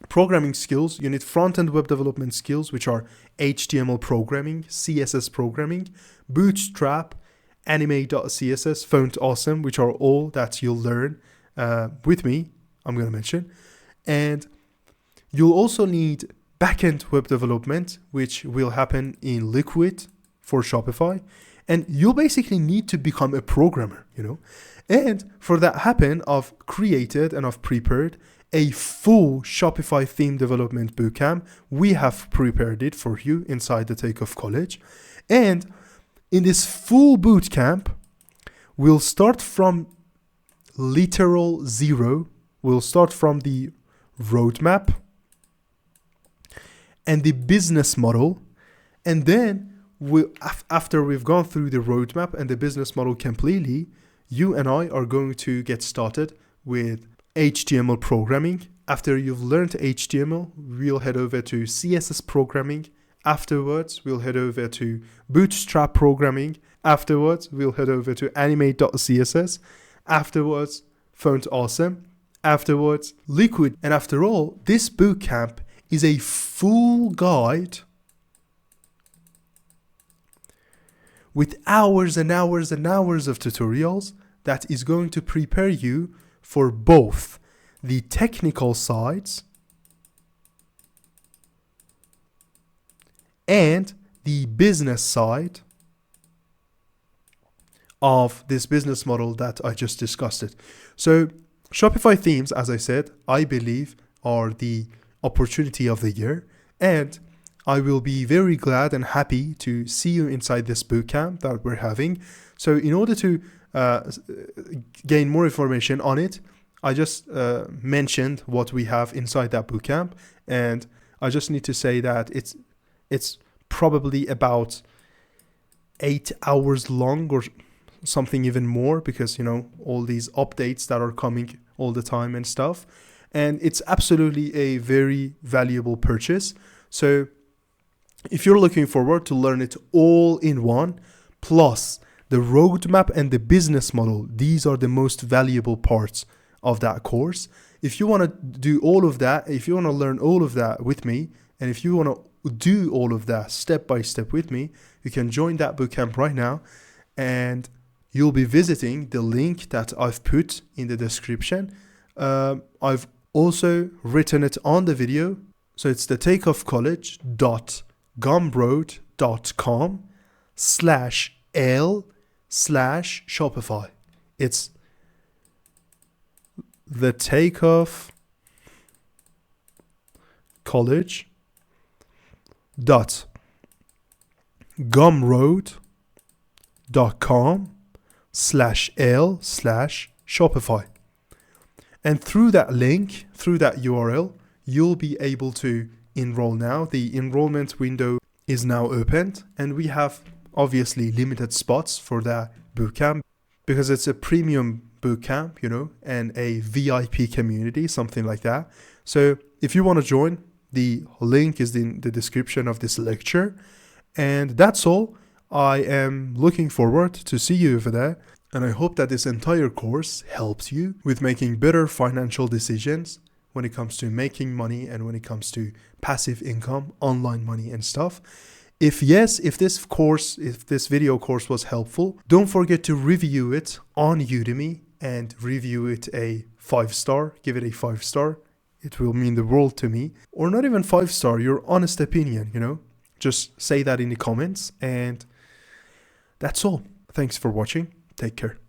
A: programming skills. You need front-end web development skills, which are HTML programming, CSS programming, Bootstrap, anime.css, Font Awesome, which are all that you'll learn with me, I'm going to mention. And you'll also need backend web development, which will happen in Liquid for Shopify. And you'll basically need to become a programmer, And for that happen, I've created and I've prepared a full Shopify theme development bootcamp. We have prepared it for you inside the Takeoff College. And in this full bootcamp, we'll start from literal zero. We'll start from the roadmap and the business model. And then after we've gone through the roadmap and the business model completely, you and I are going to get started with HTML programming. After you've learned HTML, we'll head over to CSS programming. Afterwards, we'll head over to Bootstrap programming. Afterwards, we'll head over to anime.css. Afterwards, Font Awesome. Afterwards, Liquid. And after all, this bootcamp is a full guide with hours and hours and hours of tutorials that is going to prepare you for both the technical sides and the business side of this business model that I just discussed it. So Shopify themes, as I said, I believe are the opportunity of the year, and I will be very glad and happy to see you inside this bootcamp that we're having. So in order to gain more information on it, I just mentioned what we have inside that bootcamp, and I just need to say that it's probably about 8 hours long or something even more, because all these updates that are coming all the time and stuff, and it's absolutely a very valuable purchase. So if you're looking forward to learn it all in one, plus the roadmap and the business model, these are the most valuable parts of that course. If you want to do all of that, if you want to learn all of that with me, and if you want to do all of that step by step with me, you can join that bootcamp right now, and you'll be visiting the link that I've put in the description. I've also written it on the video. So it's the takeoffcollege.gumroad.com/L/Shopify. It's the Takeoff College.gumroad.com/L/Shopify. And through that link, through that URL, you'll be able to enroll now. The enrollment window is now opened, and we have obviously limited spots for that bootcamp because it's a premium bootcamp, and a VIP community, something like that. So if you want to join, the link is in the description of this lecture. And that's all. I am looking forward to see you over there. And I hope that this entire course helps you with making better financial decisions when it comes to making money and when it comes to passive income, online money and stuff. If this video course was helpful, don't forget to review it on Udemy and review it a 5-star. Give it a 5-star. It will mean the world to me. Or not even 5-star, your honest opinion, Just say that in the comments, and that's all. Thanks for watching. Take care.